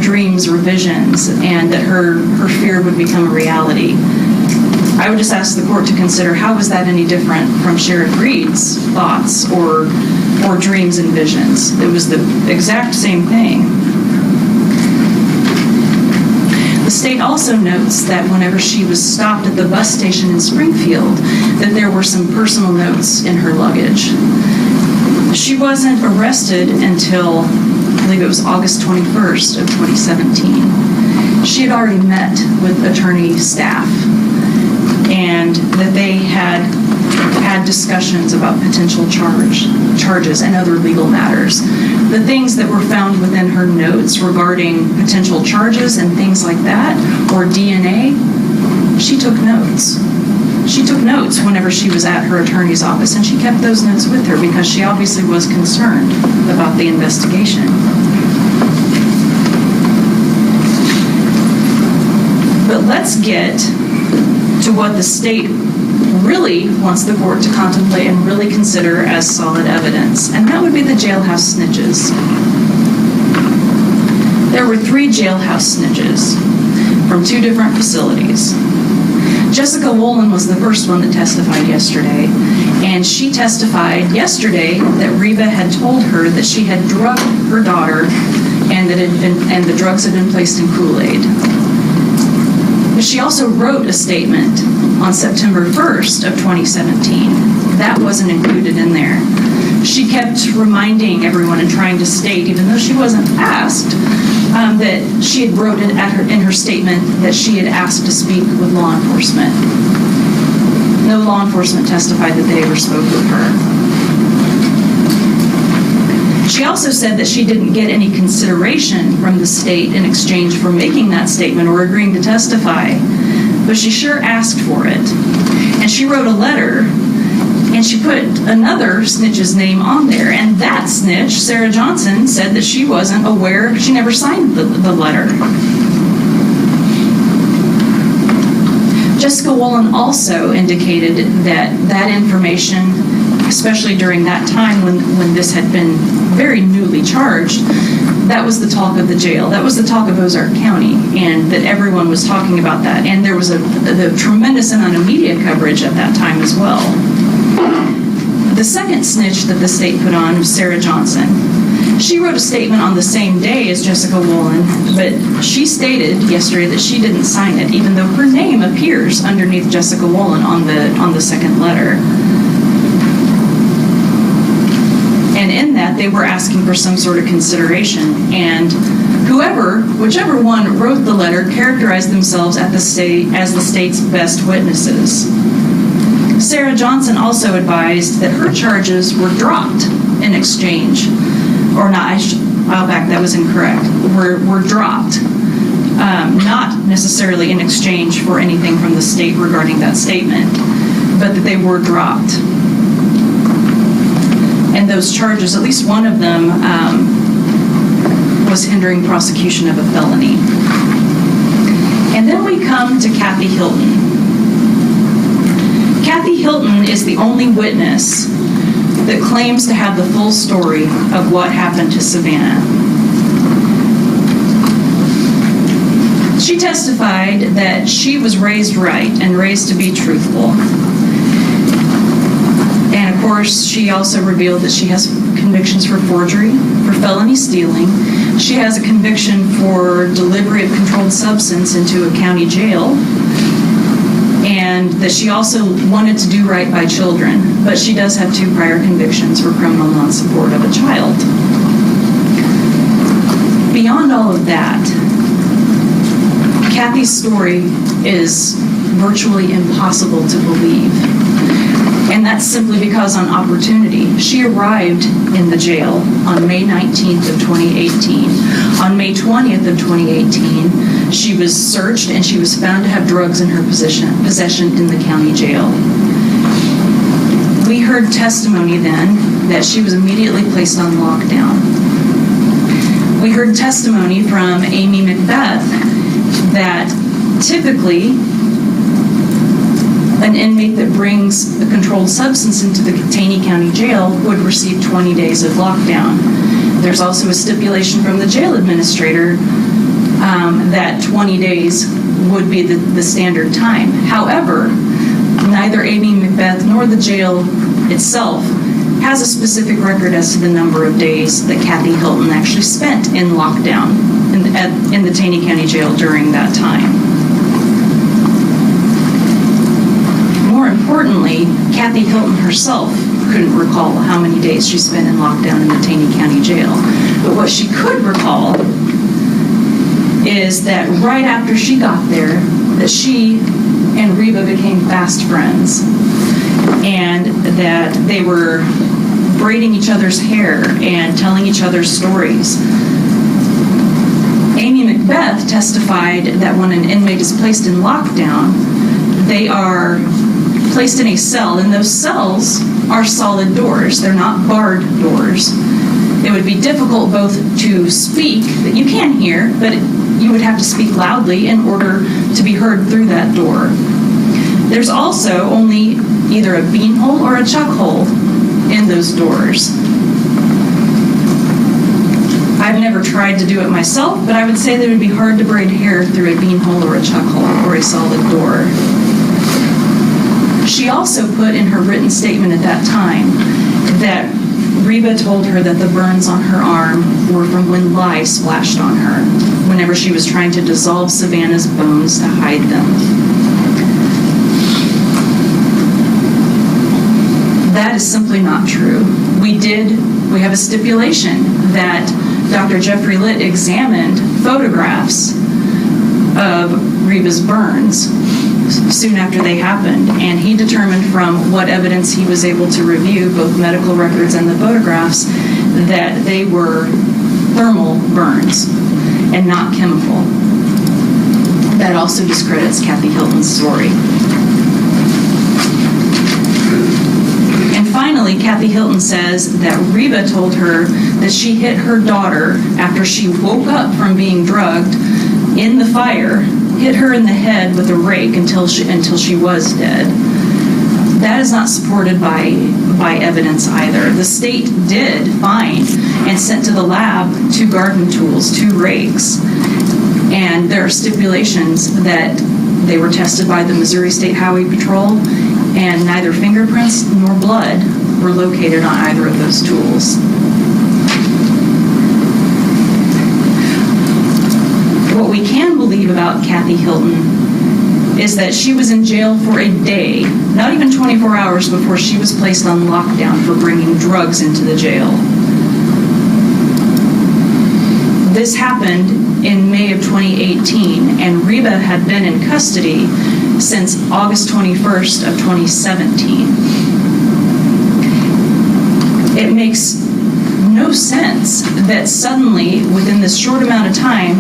dreams or visions, and that her fear would become a reality. I would just ask the court to consider, how is that any different from Sheriff Reed's thoughts or dreams and visions? It was the exact same thing. The state also notes that whenever she was stopped at the bus station in Springfield, that there were some personal notes in her luggage. She wasn't arrested until, I believe it was August 21st of 2017. She had already met with attorney staff, and that they had discussions about potential charges and other legal matters. The things that were found within her notes regarding potential charges and things like that, or DNA, she took notes. She took notes whenever she was at her attorney's office, and she kept those notes with her because she obviously was concerned about the investigation. But let's get to what the state really wants the court to contemplate and really consider as solid evidence, and that would be the jailhouse snitches. There were 3 jailhouse snitches from 2 different facilities. Jessica Wohlen was the first one that testified yesterday, and she testified yesterday that Reba had told her that she had drugged her daughter and that the drugs had been placed in Kool-Aid. But she also wrote a statement on September 1st of 2017. That wasn't included in there. She kept reminding everyone and trying to state, even though she wasn't asked, that she had wrote it in her statement that she had asked to speak with law enforcement. No law enforcement testified that they ever spoke with her. She also said that she didn't get any consideration from the state in exchange for making that statement or agreeing to testify, but she sure asked for it. And she wrote a letter, and she put another snitch's name on there, and that snitch, Sarah Johnson, said that she wasn't aware, she never signed the letter. Jessica Wohlen also indicated that information, especially during that time when this had been very newly charged, that was the talk of the jail. That was the talk of Ozark County, and that everyone was talking about that. And there was a tremendous amount of media coverage at that time as well. The second snitch that the state put on was Sarah Johnson. She wrote a statement on the same day as Jessica Wohlen, but she stated yesterday that she didn't sign it, even though her name appears underneath Jessica Wohlen on the second letter. And in that, they were asking for some sort of consideration. And whichever one wrote the letter, characterized themselves as the state's best witnesses. Sarah Johnson also advised that her charges were dropped in exchange, or not, I'll back, that was incorrect, were dropped, not necessarily in exchange for anything from the state regarding that statement, but that they were dropped. And those charges, at least one of them, was hindering prosecution of a felony. And then we come to Kathy Hilton. Kathy Hilton is the only witness that claims to have the full story of what happened to Savannah. She testified that she was raised right and raised to be truthful. And of course, she also revealed that she has convictions for forgery, for felony stealing. She has a conviction for delivery of controlled substance into a county jail, and that she also wanted to do right by children, but she does have 2 prior convictions for criminal non-support of a child. Beyond all of that, Kathy's story is virtually impossible to believe. And that's simply because on opportunity, she arrived in the jail on May 19th of 2018. On May 20th of 2018, she was searched and she was found to have drugs in her possession in the county jail. We heard testimony then that she was immediately placed on lockdown. We heard testimony from Amy Macbeth that typically An inmate that brings a controlled substance into the Taney County Jail would receive 20 days of lockdown. There's also a stipulation from the jail administrator that 20 days would be the standard time. However, neither Amy Macbeth nor the jail itself has a specific record as to the number of days that Kathy Hilton actually spent in lockdown in the Taney County Jail during that time. More importantly, Kathy Hilton herself couldn't recall how many days she spent in lockdown in the Taney County Jail. But what she could recall is that right after she got there, that she and Reba became fast friends, and that they were braiding each other's hair and telling each other's stories. Amy Macbeth testified that when an inmate is placed in lockdown, they are placed in a cell, and those cells are solid doors. They're not barred doors. It would be difficult both to speak, that you can hear, but you would have to speak loudly in order to be heard through that door. There's also only either a beanhole or a chuck hole in those doors. I've never tried to do it myself, but I would say that it would be hard to braid hair through a beanhole or a chuck hole or a solid door. She also put in her written statement at that time that Reba told her that the burns on her arm were from when lye splashed on her, whenever she was trying to dissolve Savannah's bones to hide them. That is simply not true. We have a stipulation that Dr. Jeffrey Litt examined photographs of Reba's burns soon after they happened, and he determined from what evidence he was able to review, both medical records and the photographs, that they were thermal burns and not chemical. That also discredits Kathy Hilton's story. And finally, Kathy Hilton says that Reba told her that she hit her daughter after she woke up from being drugged in the fire, hit her in the head with a rake until she was dead. That is not supported by evidence either. The state did find and sent to the lab 2 garden tools, 2 rakes, and there are stipulations that they were tested by the Missouri State Highway Patrol, and neither fingerprints nor blood were located on either of those tools. What we can believe about Kathy Hilton is that she was in jail for a day, not even 24 hours before she was placed on lockdown for bringing drugs into the jail. This happened in May of 2018, and Reba had been in custody since August 21st of 2017. It makes no sense that suddenly, within this short amount of time,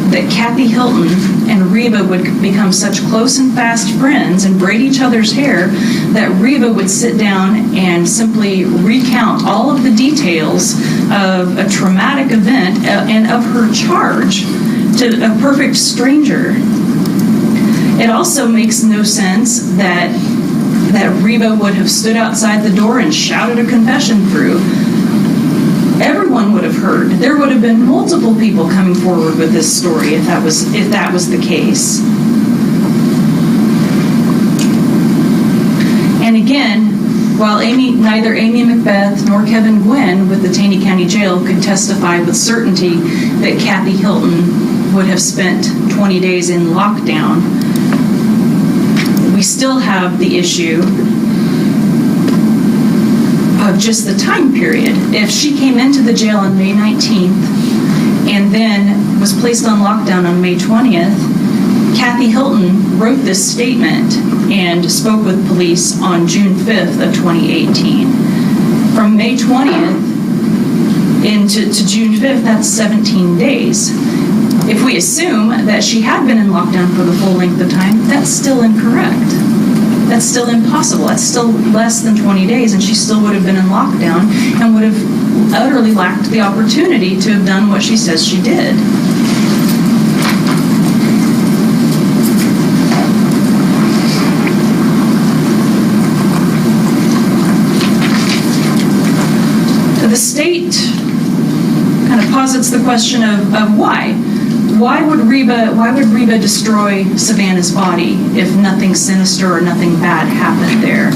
that Kathy Hilton and Reba would become such close and fast friends and braid each other's hair, that Reba would sit down and simply recount all of the details of a traumatic event and of her charge to a perfect stranger. It also makes no sense that Reba would have stood outside the door and shouted a confession through. Everyone would have heard. There would have been multiple people coming forward with this story if that was the case. And again, while neither Amy Macbeth nor Kevin Gwynn with the Taney County Jail could testify with certainty that Kathy Hilton would have spent 20 days in lockdown, we still have the issue of just the time period. If she came into the jail on May 19th and then was placed on lockdown on May 20th, Kathy Hilton wrote this statement and spoke with police on June 5th of 2018. From May 20th to June 5th, that's 17 days. If we assume that she had been in lockdown for the full length of time, that's still incorrect. That's still impossible. That's still less than 20 days, and she still would have been in lockdown and would have utterly lacked the opportunity to have done what she says she did. the state kind of posits the question of why. Why would Reba destroy Savannah's body if nothing sinister or nothing bad happened there?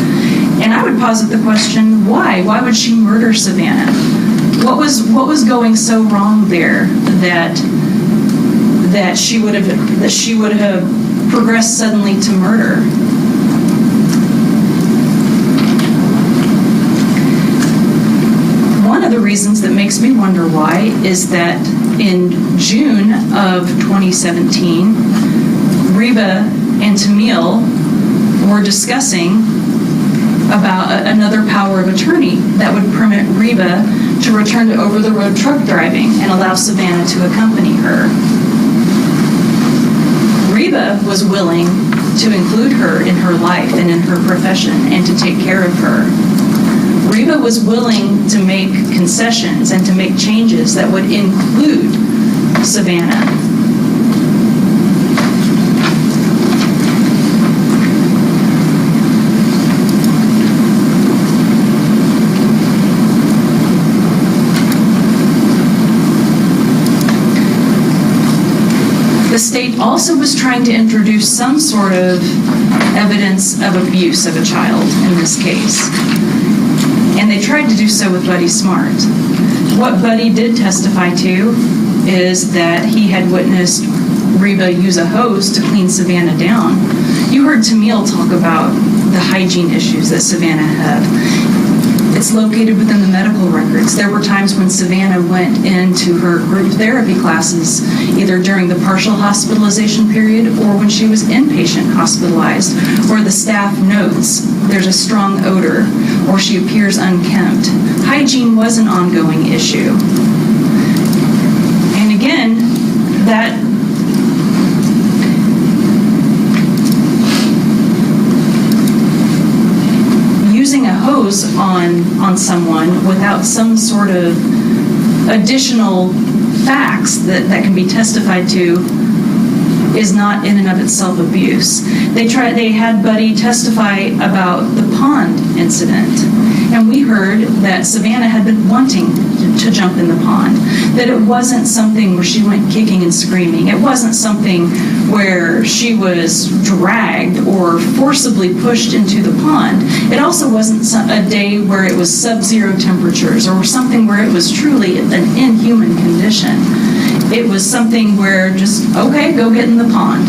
And I would posit the question, why? Why would she murder Savannah? What was going so wrong there that she would have progressed suddenly to murder? One of the reasons that makes me wonder why is that in June of 2017, Reba and Tamil were discussing about another power of attorney that would permit Reba to return to over-the-road truck driving and allow Savannah to accompany her. Reba was willing to include her in her life and in her profession and to take care of her. Reba was willing to make concessions and to make changes that would include Savannah. The state also was trying to introduce some sort of evidence of abuse of a child in this case. And they tried to do so with Buddy Smart. What Buddy did testify to is that he had witnessed Reba use a hose to clean Savannah down. You heard Tamil talk about the hygiene issues that Savannah had. It's located within the medical records. There were times when Savannah went into her group therapy classes, either during the partial hospitalization period or when she was inpatient hospitalized, where the staff notes there's a strong odor or she appears unkempt. Hygiene was an ongoing issue. And again, that using a hose on someone without some sort of additional facts that can be testified to is not in and of itself abuse. They had Buddy testify about the pond incident, and we heard that Savannah had been wanting to jump in the pond, that it wasn't something where she went kicking and screaming. It wasn't something where she was dragged or forcibly pushed into the pond. It also wasn't a day where it was sub-zero temperatures or something where it was truly an inhuman condition. It was something where just, okay, go get in the pond.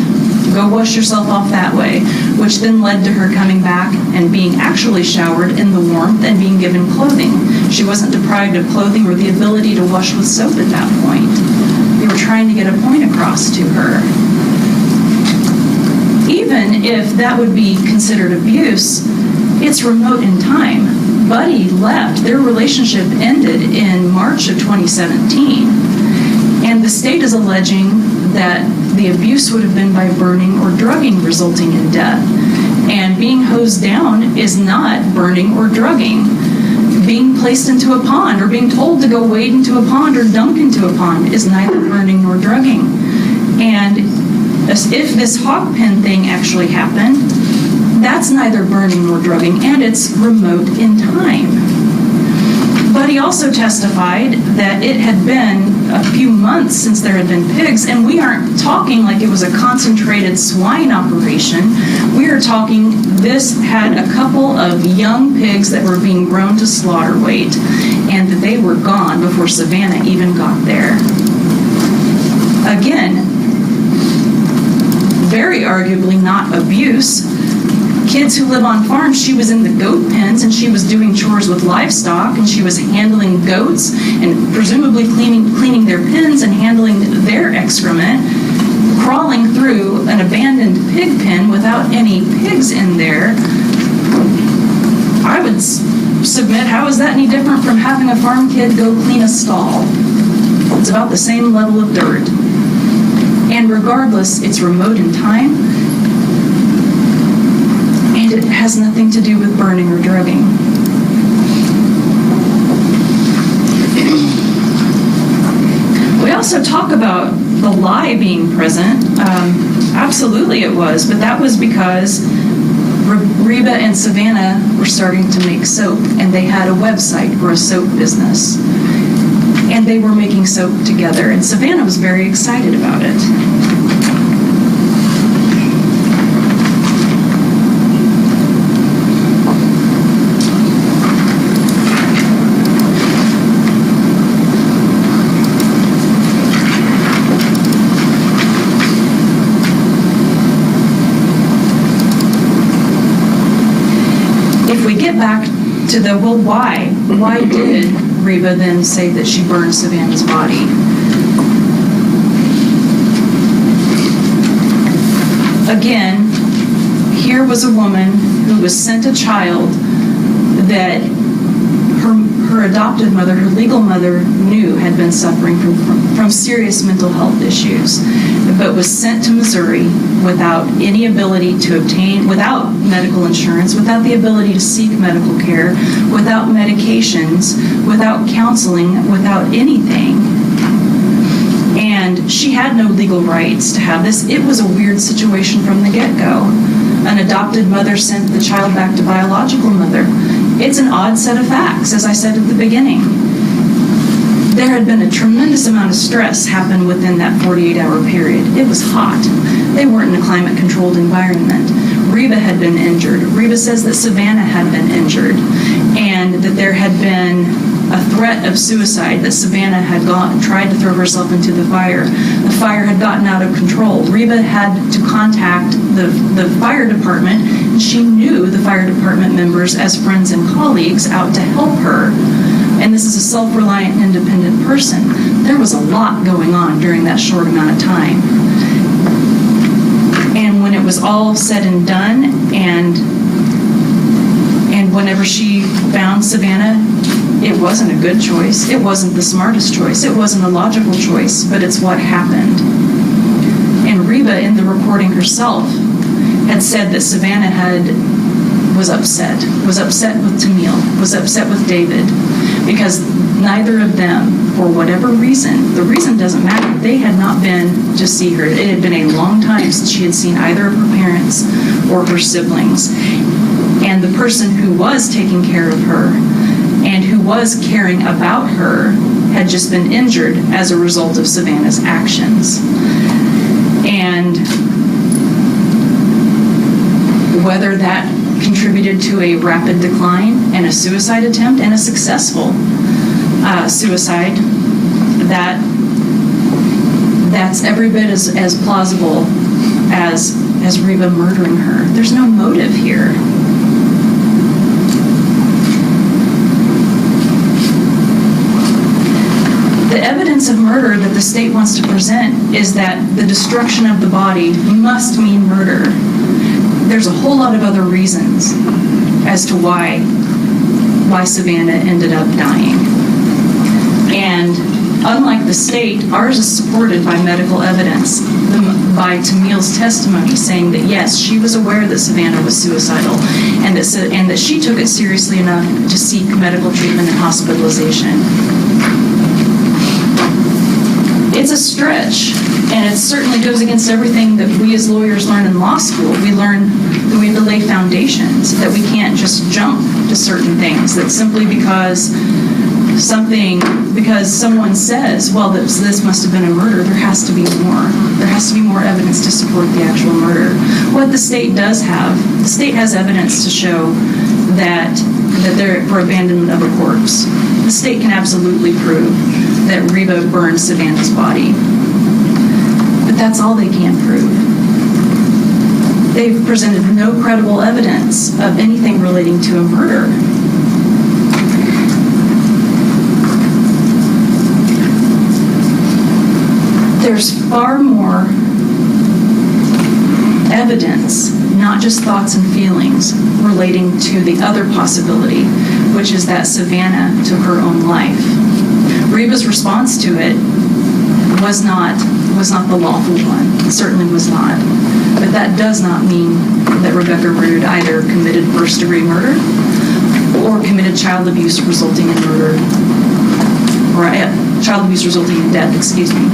Go wash yourself off that way, which then led to her coming back and being actually showered in the warmth and being given clothing. She wasn't deprived of clothing or the ability to wash with soap at that point. They were trying to get a point across to her. Even if that would be considered abuse, it's remote in time. Buddy left. Their relationship ended in March of 2017. And the state is alleging that the abuse would have been by burning or drugging, resulting in death. And being hosed down is not burning or drugging. Being placed into a pond or being told to go wade into a pond or dunk into a pond is neither burning nor drugging. And if this hog pen thing actually happened, that's neither burning nor drugging, and it's remote in time. But he also testified that it had been a few months since there had been pigs, and we aren't talking like it was a concentrated swine operation. We are talking this had a couple of young pigs that were being grown to slaughter weight, and that they were gone before Savannah even got there. Again, very arguably not abuse. Kids who live on farms, she was in the goat pens and she was doing chores with livestock and she was handling goats and presumably cleaning their pens and handling their excrement, crawling through an abandoned pig pen without any pigs in there. I would submit, how is that any different from having a farm kid go clean a stall? It's about the same level of dirt. And regardless, it's remote in time, and it has nothing to do with burning or drugging. We also talk about the lie being present. Absolutely it was, but that was because Reba and Savannah were starting to make soap, and they had a website for a soap business. And they were making soap together, and Savannah was very excited about it. If we get back to the, well, why did Reba then say that she burned Savannah's body? Again, here was a woman who was sent a child that her adoptive mother, her legal mother, knew had been suffering from serious mental health issues, but was sent to Missouri without any ability to obtain, without medical insurance, without the ability to seek medical care, without medications, without counseling, without anything. And she had no legal rights to have this. It was a weird situation from the get-go. An adopted mother sent the child back to biological mother. It's an odd set of facts, as I said at the beginning. There had been a tremendous amount of stress happen within that 48-hour period. It was hot. They weren't in a climate-controlled environment. Reba had been injured. Reba says that Savannah had been injured, and that there had been a threat of suicide, that Savannah had tried to throw herself into the fire. The fire had gotten out of control. Reba had to contact the fire department, and she knew the fire department members as friends and colleagues out to help her. And this is a self-reliant, independent person. There was a lot going on during that short amount of time. And when it was all said and done, and whenever she found Savannah, it wasn't a good choice. It wasn't the smartest choice. It wasn't a logical choice, but it's what happened. And Reba, in the recording herself, had said that Savannah was upset with Tamil, was upset with David, because neither of them, for whatever reason, the reason doesn't matter, they had not been to see her. It had been a long time since she had seen either of her parents or her siblings. And the person who was taking care of her and who was caring about her had just been injured as a result of Savannah's actions. And whether that contributed to a rapid decline and a suicide attempt, and a successful suicide, that's every bit as plausible as Reba murdering her. There's no motive here. The evidence of murder that the state wants to present is that the destruction of the body must mean murder. There's a whole lot of other reasons as to why Savannah ended up dying. And unlike the state, ours is supported by medical evidence, by Tamil's testimony saying that yes, she was aware that Savannah was suicidal, and that she took it seriously enough to seek medical treatment and hospitalization. It's a stretch, and it certainly goes against everything that we as lawyers learn in law school. We learn that we have to lay foundations, that we can't just jump to certain things, that simply because someone says, well, this must have been a murder, there has to be more. There has to be more evidence to support the actual murder. What the state does have, the state has evidence to show that they're for abandonment of a corpse. The state can absolutely prove that Reba burned Savannah's body. But that's all they can prove. They've presented no credible evidence of anything relating to a murder. There's far more evidence, not just thoughts and feelings, relating to the other possibility, which is that Savannah took her own life. Reba's response to it was not the lawful one. It certainly was not. But that does not mean that Rebecca Ruud either committed first-degree murder or committed child abuse resulting in murder, or child abuse resulting in death, excuse me.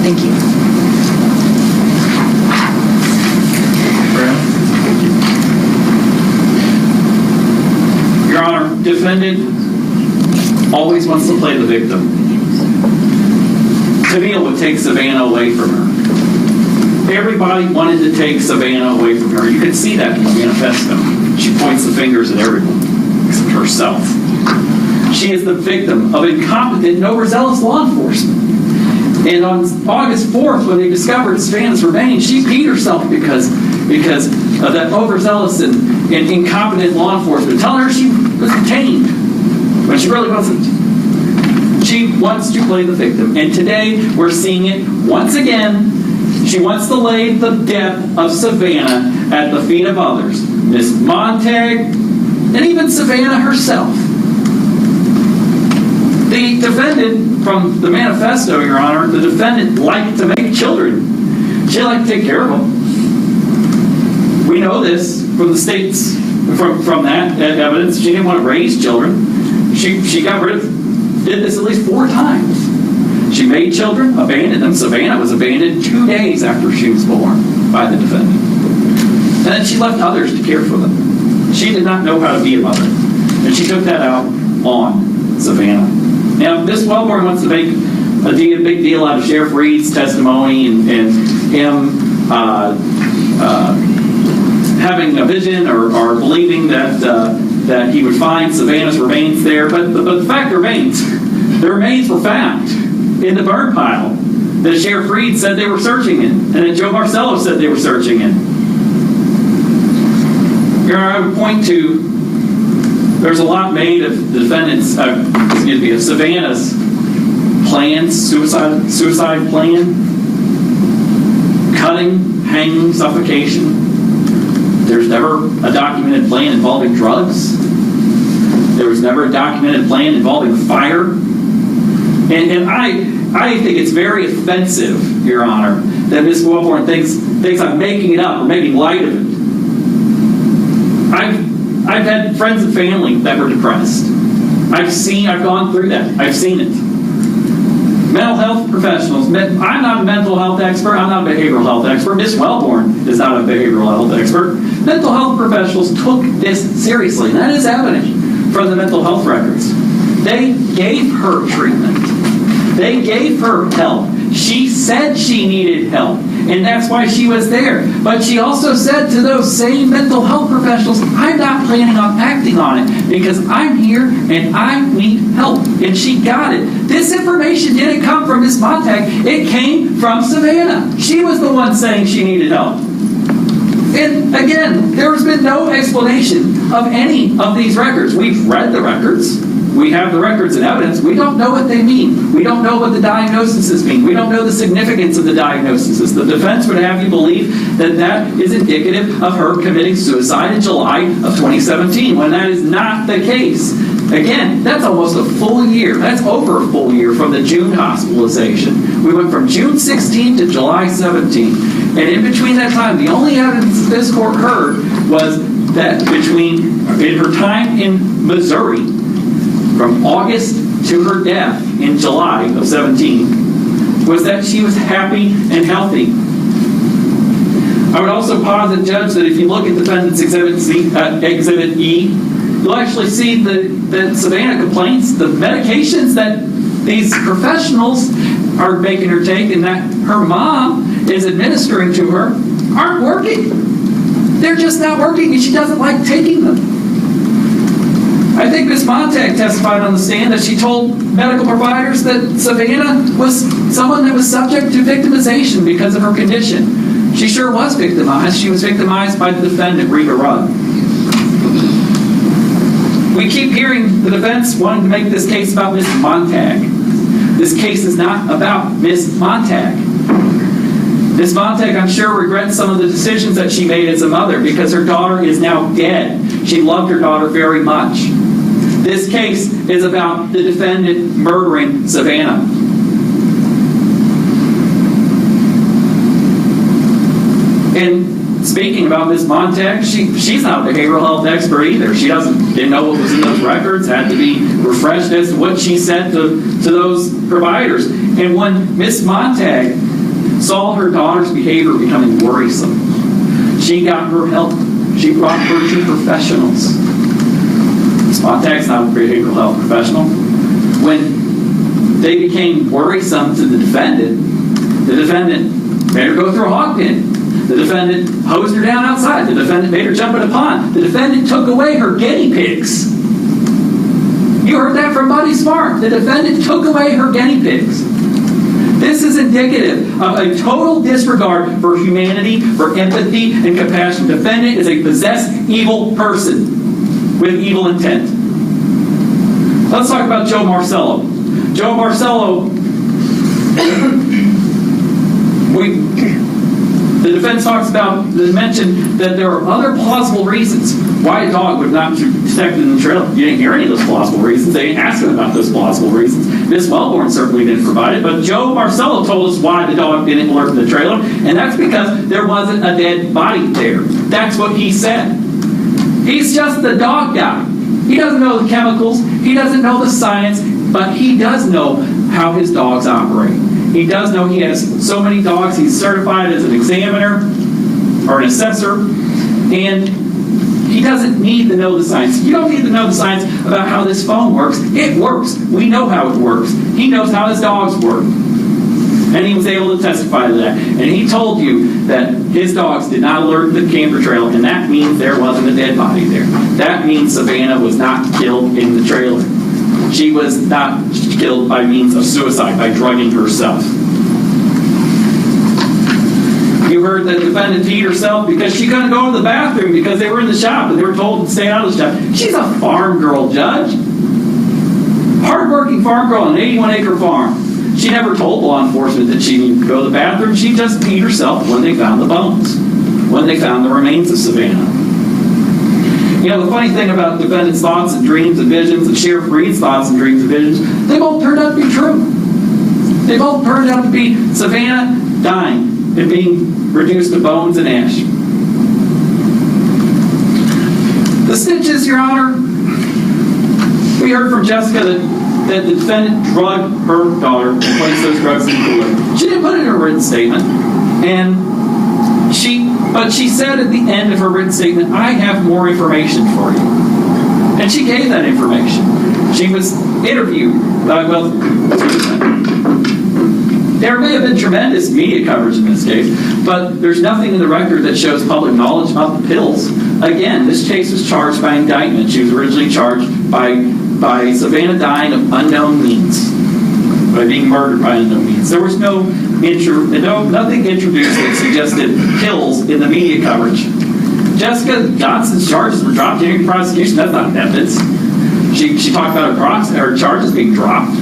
Thank you. Your Honor, defendant always wants to play the victim. Tamil would take Savannah away from her. Everybody wanted to take Savannah away from her. You can see that in the manifesto. She points the fingers at everyone except herself. She is the victim of incompetent and overzealous law enforcement. And on August 4th, when they discovered Savannah's remains, she peed herself because of that overzealous and incompetent law enforcement, telling her she was detained when she really wasn't. She wants to play the victim. And today, we're seeing it once again. She wants to lay the death of Savannah at the feet of others. Miss Montag, and even Savannah herself. The defendant, from the manifesto, Your Honor, the defendant liked to make children. She liked to take care of them. We know this from the state's, from that evidence. She didn't want to raise children. She got rid of, did this at least 4 times. She made children, abandoned them. Savannah was abandoned 2 days after she was born by the defendant. And then she left others to care for them. She did not know how to be a mother. And she took that out on Savannah. Now, Ms. Wellborn wants to make a big deal out of Sheriff Reed's testimony and him having a vision or believing that he would find Savannah's remains there. But the fact remains, the remains were found in the burn pile that Sheriff Reed said they were searching in, and that Joe Marcello said they were searching in. Here I would point to, there's a lot made of the defendant's, of Savannah's plan, suicide plan, cutting, hanging, suffocation. There's never a documented plan involving drugs. There was never a documented plan involving fire. And I think it's very offensive, Your Honor, that Ms. Wellborn thinks I'm making it up or making light of it. I've had friends and family that were depressed. I've gone through that. I've seen it. Mental health professionals. I'm not a mental health expert. I'm not a behavioral health expert. Ms. Wellborn is not a behavioral health expert. Mental health professionals took this seriously. And that is evident from the mental health records. They gave her treatment. They gave her help. She said she needed help, and that's why she was there. But she also said to those same mental health professionals, I'm not planning on acting on it because I'm here and I need help. And she got it. This information didn't come from Ms. Montag. It came from Savannah. She was the one saying she needed help. And again, there has been no explanation of any of these records. We've read the records. We have the records and evidence. We don't know what they mean. We don't know what the diagnoses mean. We don't know the significance of the diagnoses. The defense would have you believe that that is indicative of her committing suicide in July of 2017, when that is not the case. Again, that's almost a full year. That's over a full year from the June hospitalization. We went from June 16 to July 17. And in between that time, the only evidence this court heard was that in her time in Missouri, from August to her death in July of 17, was that she was happy and healthy. I would also posit, Judge, that if you look at Defendant's Exhibit E, you'll actually see that Savannah complaints, the medications that these professionals are making her take and that her mom is administering to her aren't working. They're just not working, and she doesn't like taking them. I think Ms. Montag testified on the stand that she told medical providers that Savannah was someone that was subject to victimization because of her condition. She sure was victimized. She was victimized by the defendant, Rebecca Ruud. We keep hearing the defense wanting to make this case about Ms. Montag. This case is not about Ms. Montag. Ms. Montag, I'm sure, regrets some of the decisions that she made as a mother because her daughter is now dead. She loved her daughter very much. This case is about the defendant murdering Savannah. And speaking about Ms. Montag, she's not a behavioral health expert either. She didn't know what was in those records, had to be refreshed as to what she said to those providers. And when Ms. Montag saw her daughter's behavior becoming worrisome, she got her help. She brought her to professionals. Ms. Montag's not a behavioral health professional. When they became worrisome to the defendant made her go through a hog pen. The defendant hosed her down outside. The defendant made her jump in a pond. The defendant took away her guinea pigs. You heard that from Buddy Smart. The defendant took away her guinea pigs. This is indicative of a total disregard for humanity, for empathy, and compassion. The defendant is a possessed evil person with evil intent. Let's talk about Joe Marcello. Joe Marcello, the defense mentioned that there are other plausible reasons why a dog would not be detected in the trailer. You didn't hear any of those plausible reasons. They didn't ask him about those plausible reasons. Ms. Wellborn certainly didn't provide it, but Joe Marcello told us why the dog didn't alert the trailer, and that's because there wasn't a dead body there. That's what he said. He's just the dog guy. He doesn't know the chemicals. He doesn't know the science, but he does know how his dogs operate. He does know he has so many dogs. He's certified as an examiner or an assessor, and he doesn't need to know the science. You don't need to know the science about how this phone works. It works. We know how it works. He knows how his dogs work. And he was able to testify to that. And he told you that his dogs did not alert the camper trailer, and that means there wasn't a dead body there. That means Savannah was not killed in the trailer. She was not killed by means of suicide, by drugging herself. You heard the defendant peed herself because she couldn't go to the bathroom because they were in the shop and they were told to stay out of the shop. She's a farm girl, Judge. Hardworking farm girl on an 81-acre farm. She never told law enforcement that she needed to go to the bathroom. She just peed herself when they found the bones, when they found the remains of Savannah. You know, the funny thing about the defendant's thoughts and dreams and visions and Sheriff Reed's thoughts and dreams and visions, they both turned out to be true. They both turned out to be Savannah dying and being reduced to bones and ash. The snitches, Your Honor, we heard from Jessica that the defendant drugged her daughter and placed those drugs in the cooler. She didn't put it in her written statement, but she said at the end of her written statement, I have more information for you. And she gave that information. She was interviewed. There may have been tremendous media coverage in this case, but there's nothing in the record that shows public knowledge about the pills. Again, this case was charged by indictment. She was originally charged by Savannah dying of unknown means, by being murdered by unknown means. There was nothing introduced that suggested pills in the media coverage. Jessica Johnson's charges were dropped during prosecution. That's not evidence. She talked about her charges being dropped.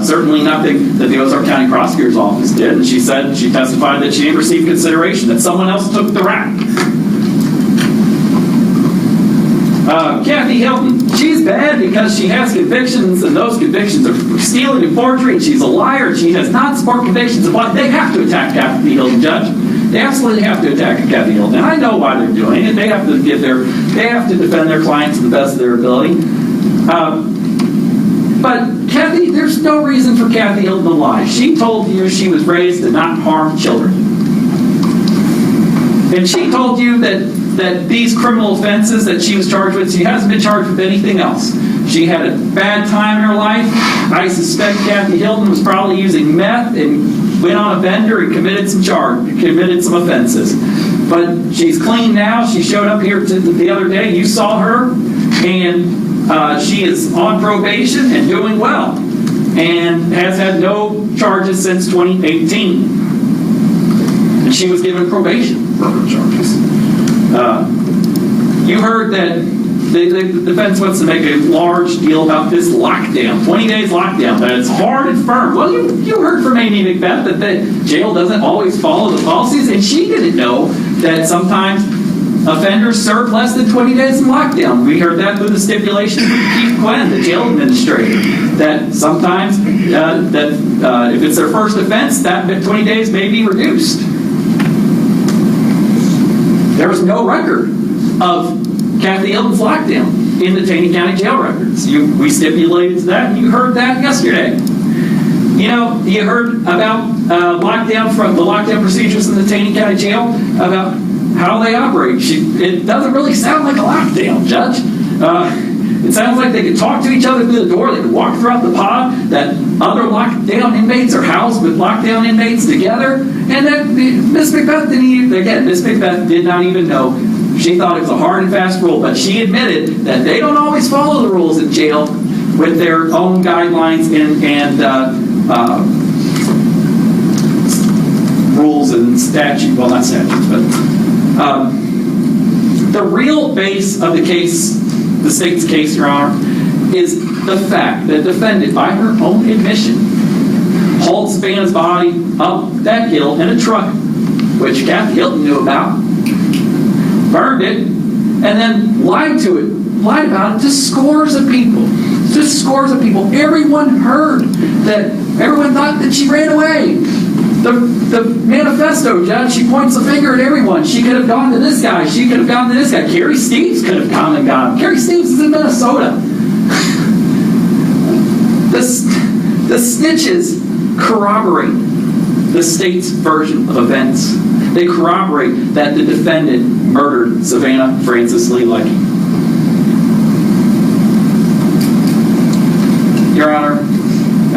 Certainly nothing that the Ozark County Prosecutor's Office did. And she testified that she didn't receive consideration, that someone else took the rap. Kathy Hilton, she's bad because she has convictions, and those convictions are stealing and forgery, and she's a liar, and she has non-sport convictions. They have to attack Kathy Hilton, Judge. They absolutely have to attack Kathy Hilton, and I know why they're doing it. They have to defend their clients to the best of their ability. But Kathy, there's no reason for Kathy Hilton to lie. She told you she was raised to not harm children. And she told you that these criminal offenses that she was charged with, she hasn't been charged with anything else. She had a bad time in her life. I suspect Kathy Hilton was probably using meth and went on a bender and committed some offenses. But she's clean now. She showed up here the other day. You saw her. And she is on probation and doing well. And has had no charges since 2018. And she was given probation for her charges. You heard that the defense wants to make a large deal about this lockdown, 20 days lockdown, that it's hard and firm. Well, you heard from Amy Macbeth that the jail doesn't always follow the policies, and she didn't know that sometimes offenders serve less than 20 days in lockdown. We heard that through the stipulation from Keith Quinn, the jail administrator, that sometimes if it's their first offense, that 20 days may be reduced. There was no record of Kathy Hilton's lockdown in the Taney County jail records. We stipulated to that, and you heard that yesterday. You heard about lockdown from the lockdown procedures in the Taney County jail, about how they operate. It doesn't really sound like a lockdown, Judge. It sounds like they could talk to each other through the door. They could walk throughout the pod. That other lockdown inmates are housed with lockdown inmates together. And that Miss Macbeth Miss Macbeth did not even know. She thought it was a hard and fast rule, but she admitted that they don't always follow the rules in jail with their own guidelines and rules and statutes. Well, not statutes, but the real base of the case, the state's case, Your Honor, is the fact that the defendant, by her own admission, hauled Savannah's body up that hill in a truck, which Kathy Hilton knew about, burned it, and then lied about it to scores of people. Just scores of people. Everyone heard that. Everyone thought that she ran away. The manifesto, Judge, she points a finger at everyone. She could have gone to this guy. She could have gone to this guy. Carrie Steves could have come and got him. Carrie Steves is in Minnesota. The snitches corroborate the state's version of events. They corroborate that the defendant murdered Savannah Frances Lee Leckie. Your Honor,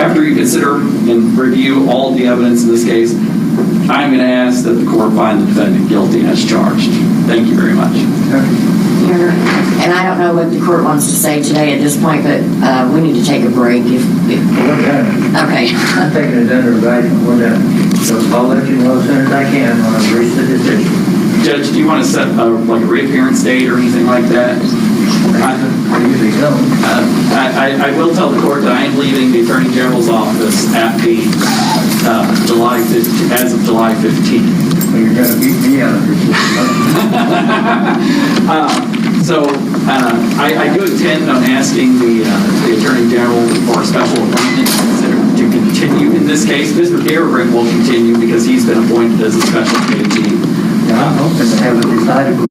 after you consider and review all of the evidence in this case, I'm going to ask that the court find the defendant guilty as charged. Thank you very much. And I don't know what the court wants to say today at this point, but we need to take a break. We're done. Okay. I'm taking it under advisement. We're done. So I'll let you know as soon as I can when I've reached the decision. Judge, do you want to set a reappearance date or anything like that? I usually don't. I will tell the court that I am leaving the Attorney General's office at the as of July 15th. Well, you're going to beat me out of this. I do intend on asking the Attorney General for a special appointment to continue in this case. Mr. Garrett will continue because he's been appointed as a special KG. I'm hoping to have it decided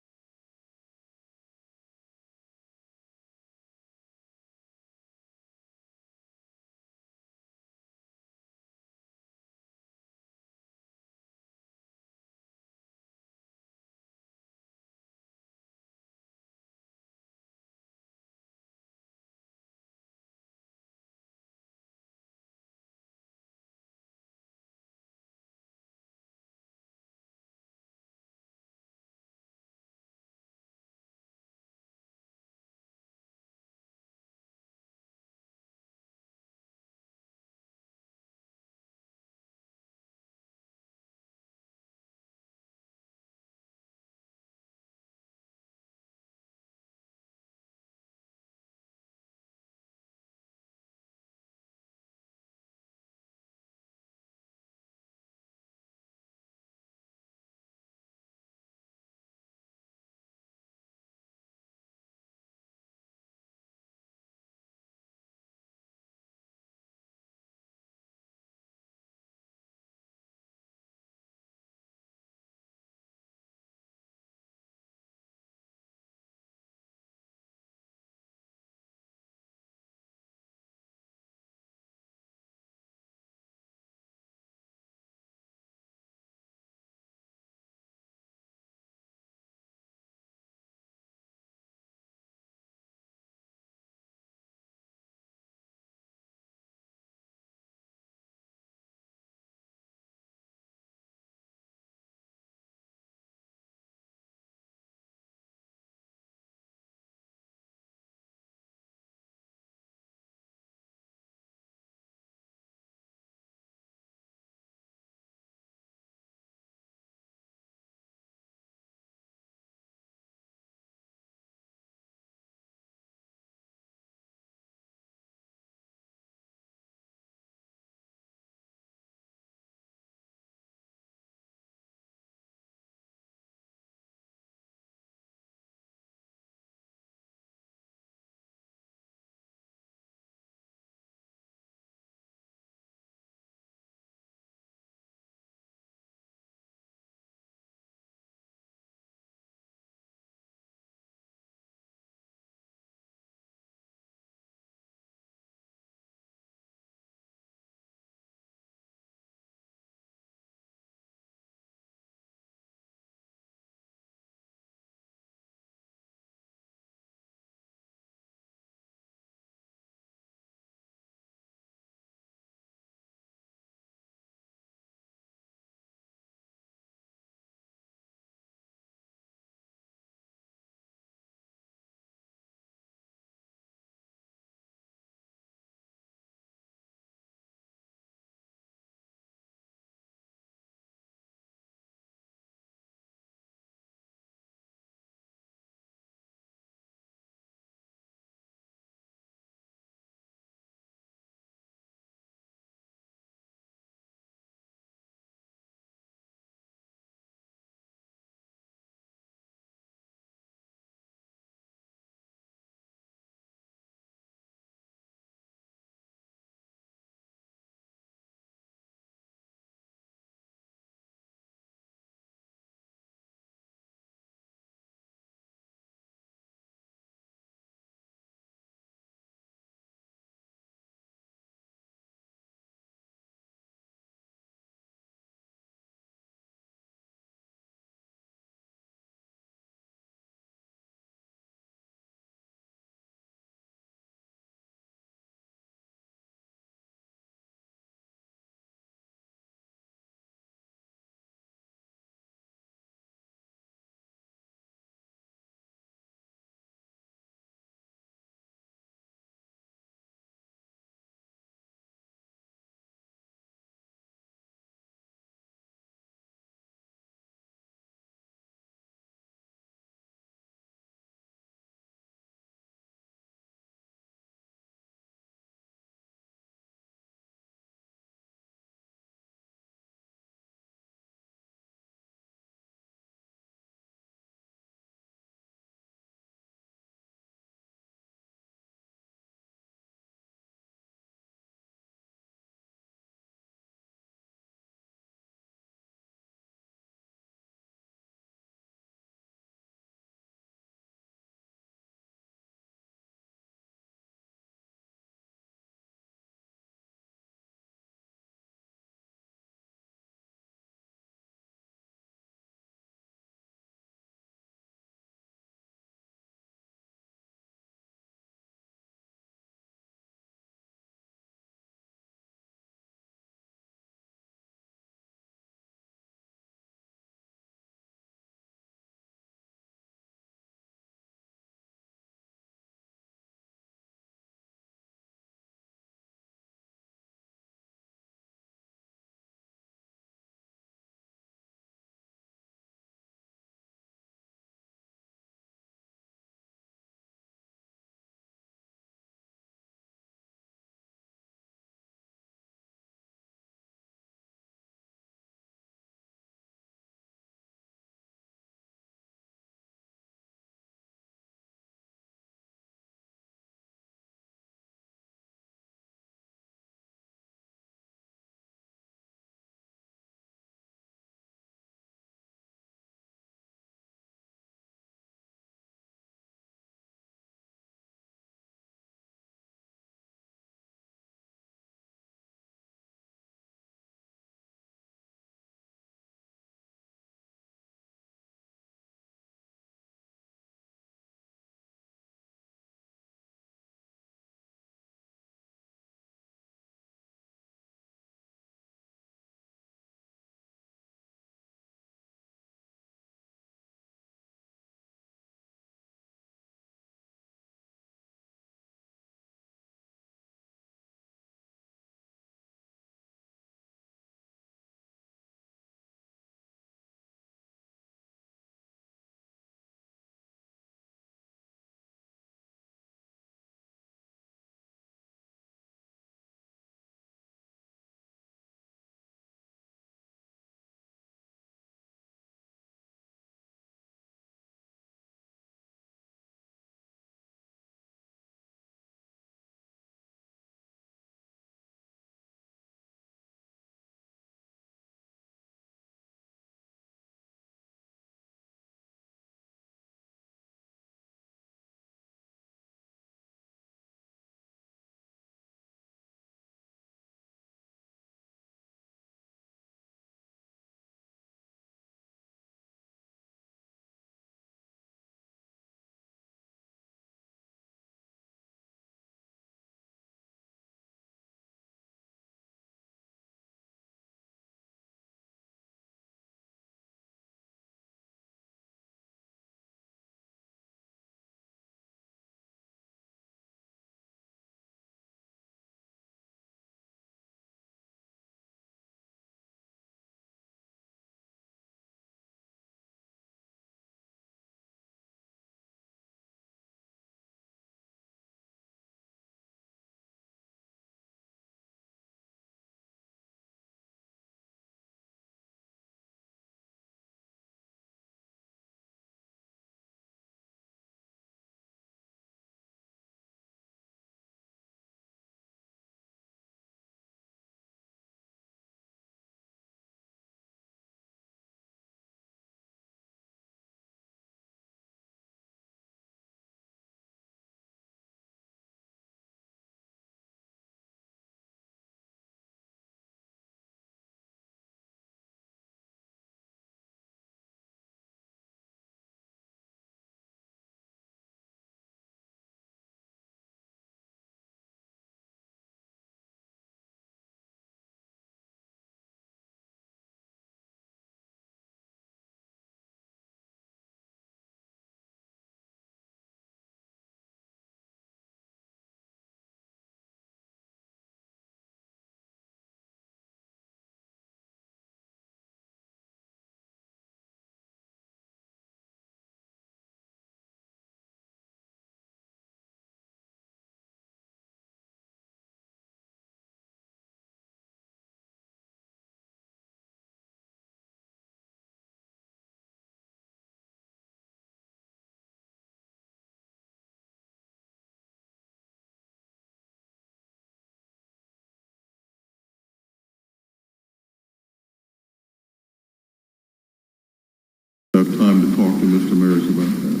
have time to talk to Mr. Maris about that?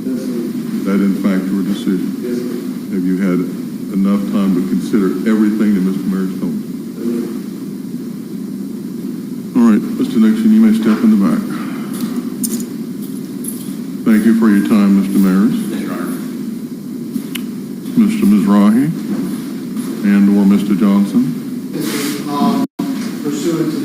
Yes, sir. Is that in fact your decision? Yes, sir. Have you had enough time to consider everything that Mr. Maris told you? Yes, sir. All right, Mr. Nixon, you may step in the back. Thank you for your time, Mr. Maris. Yes, Your Honor. Mr. Mizrahi and or Mr. Johnson. Yes, sir. Pursuant to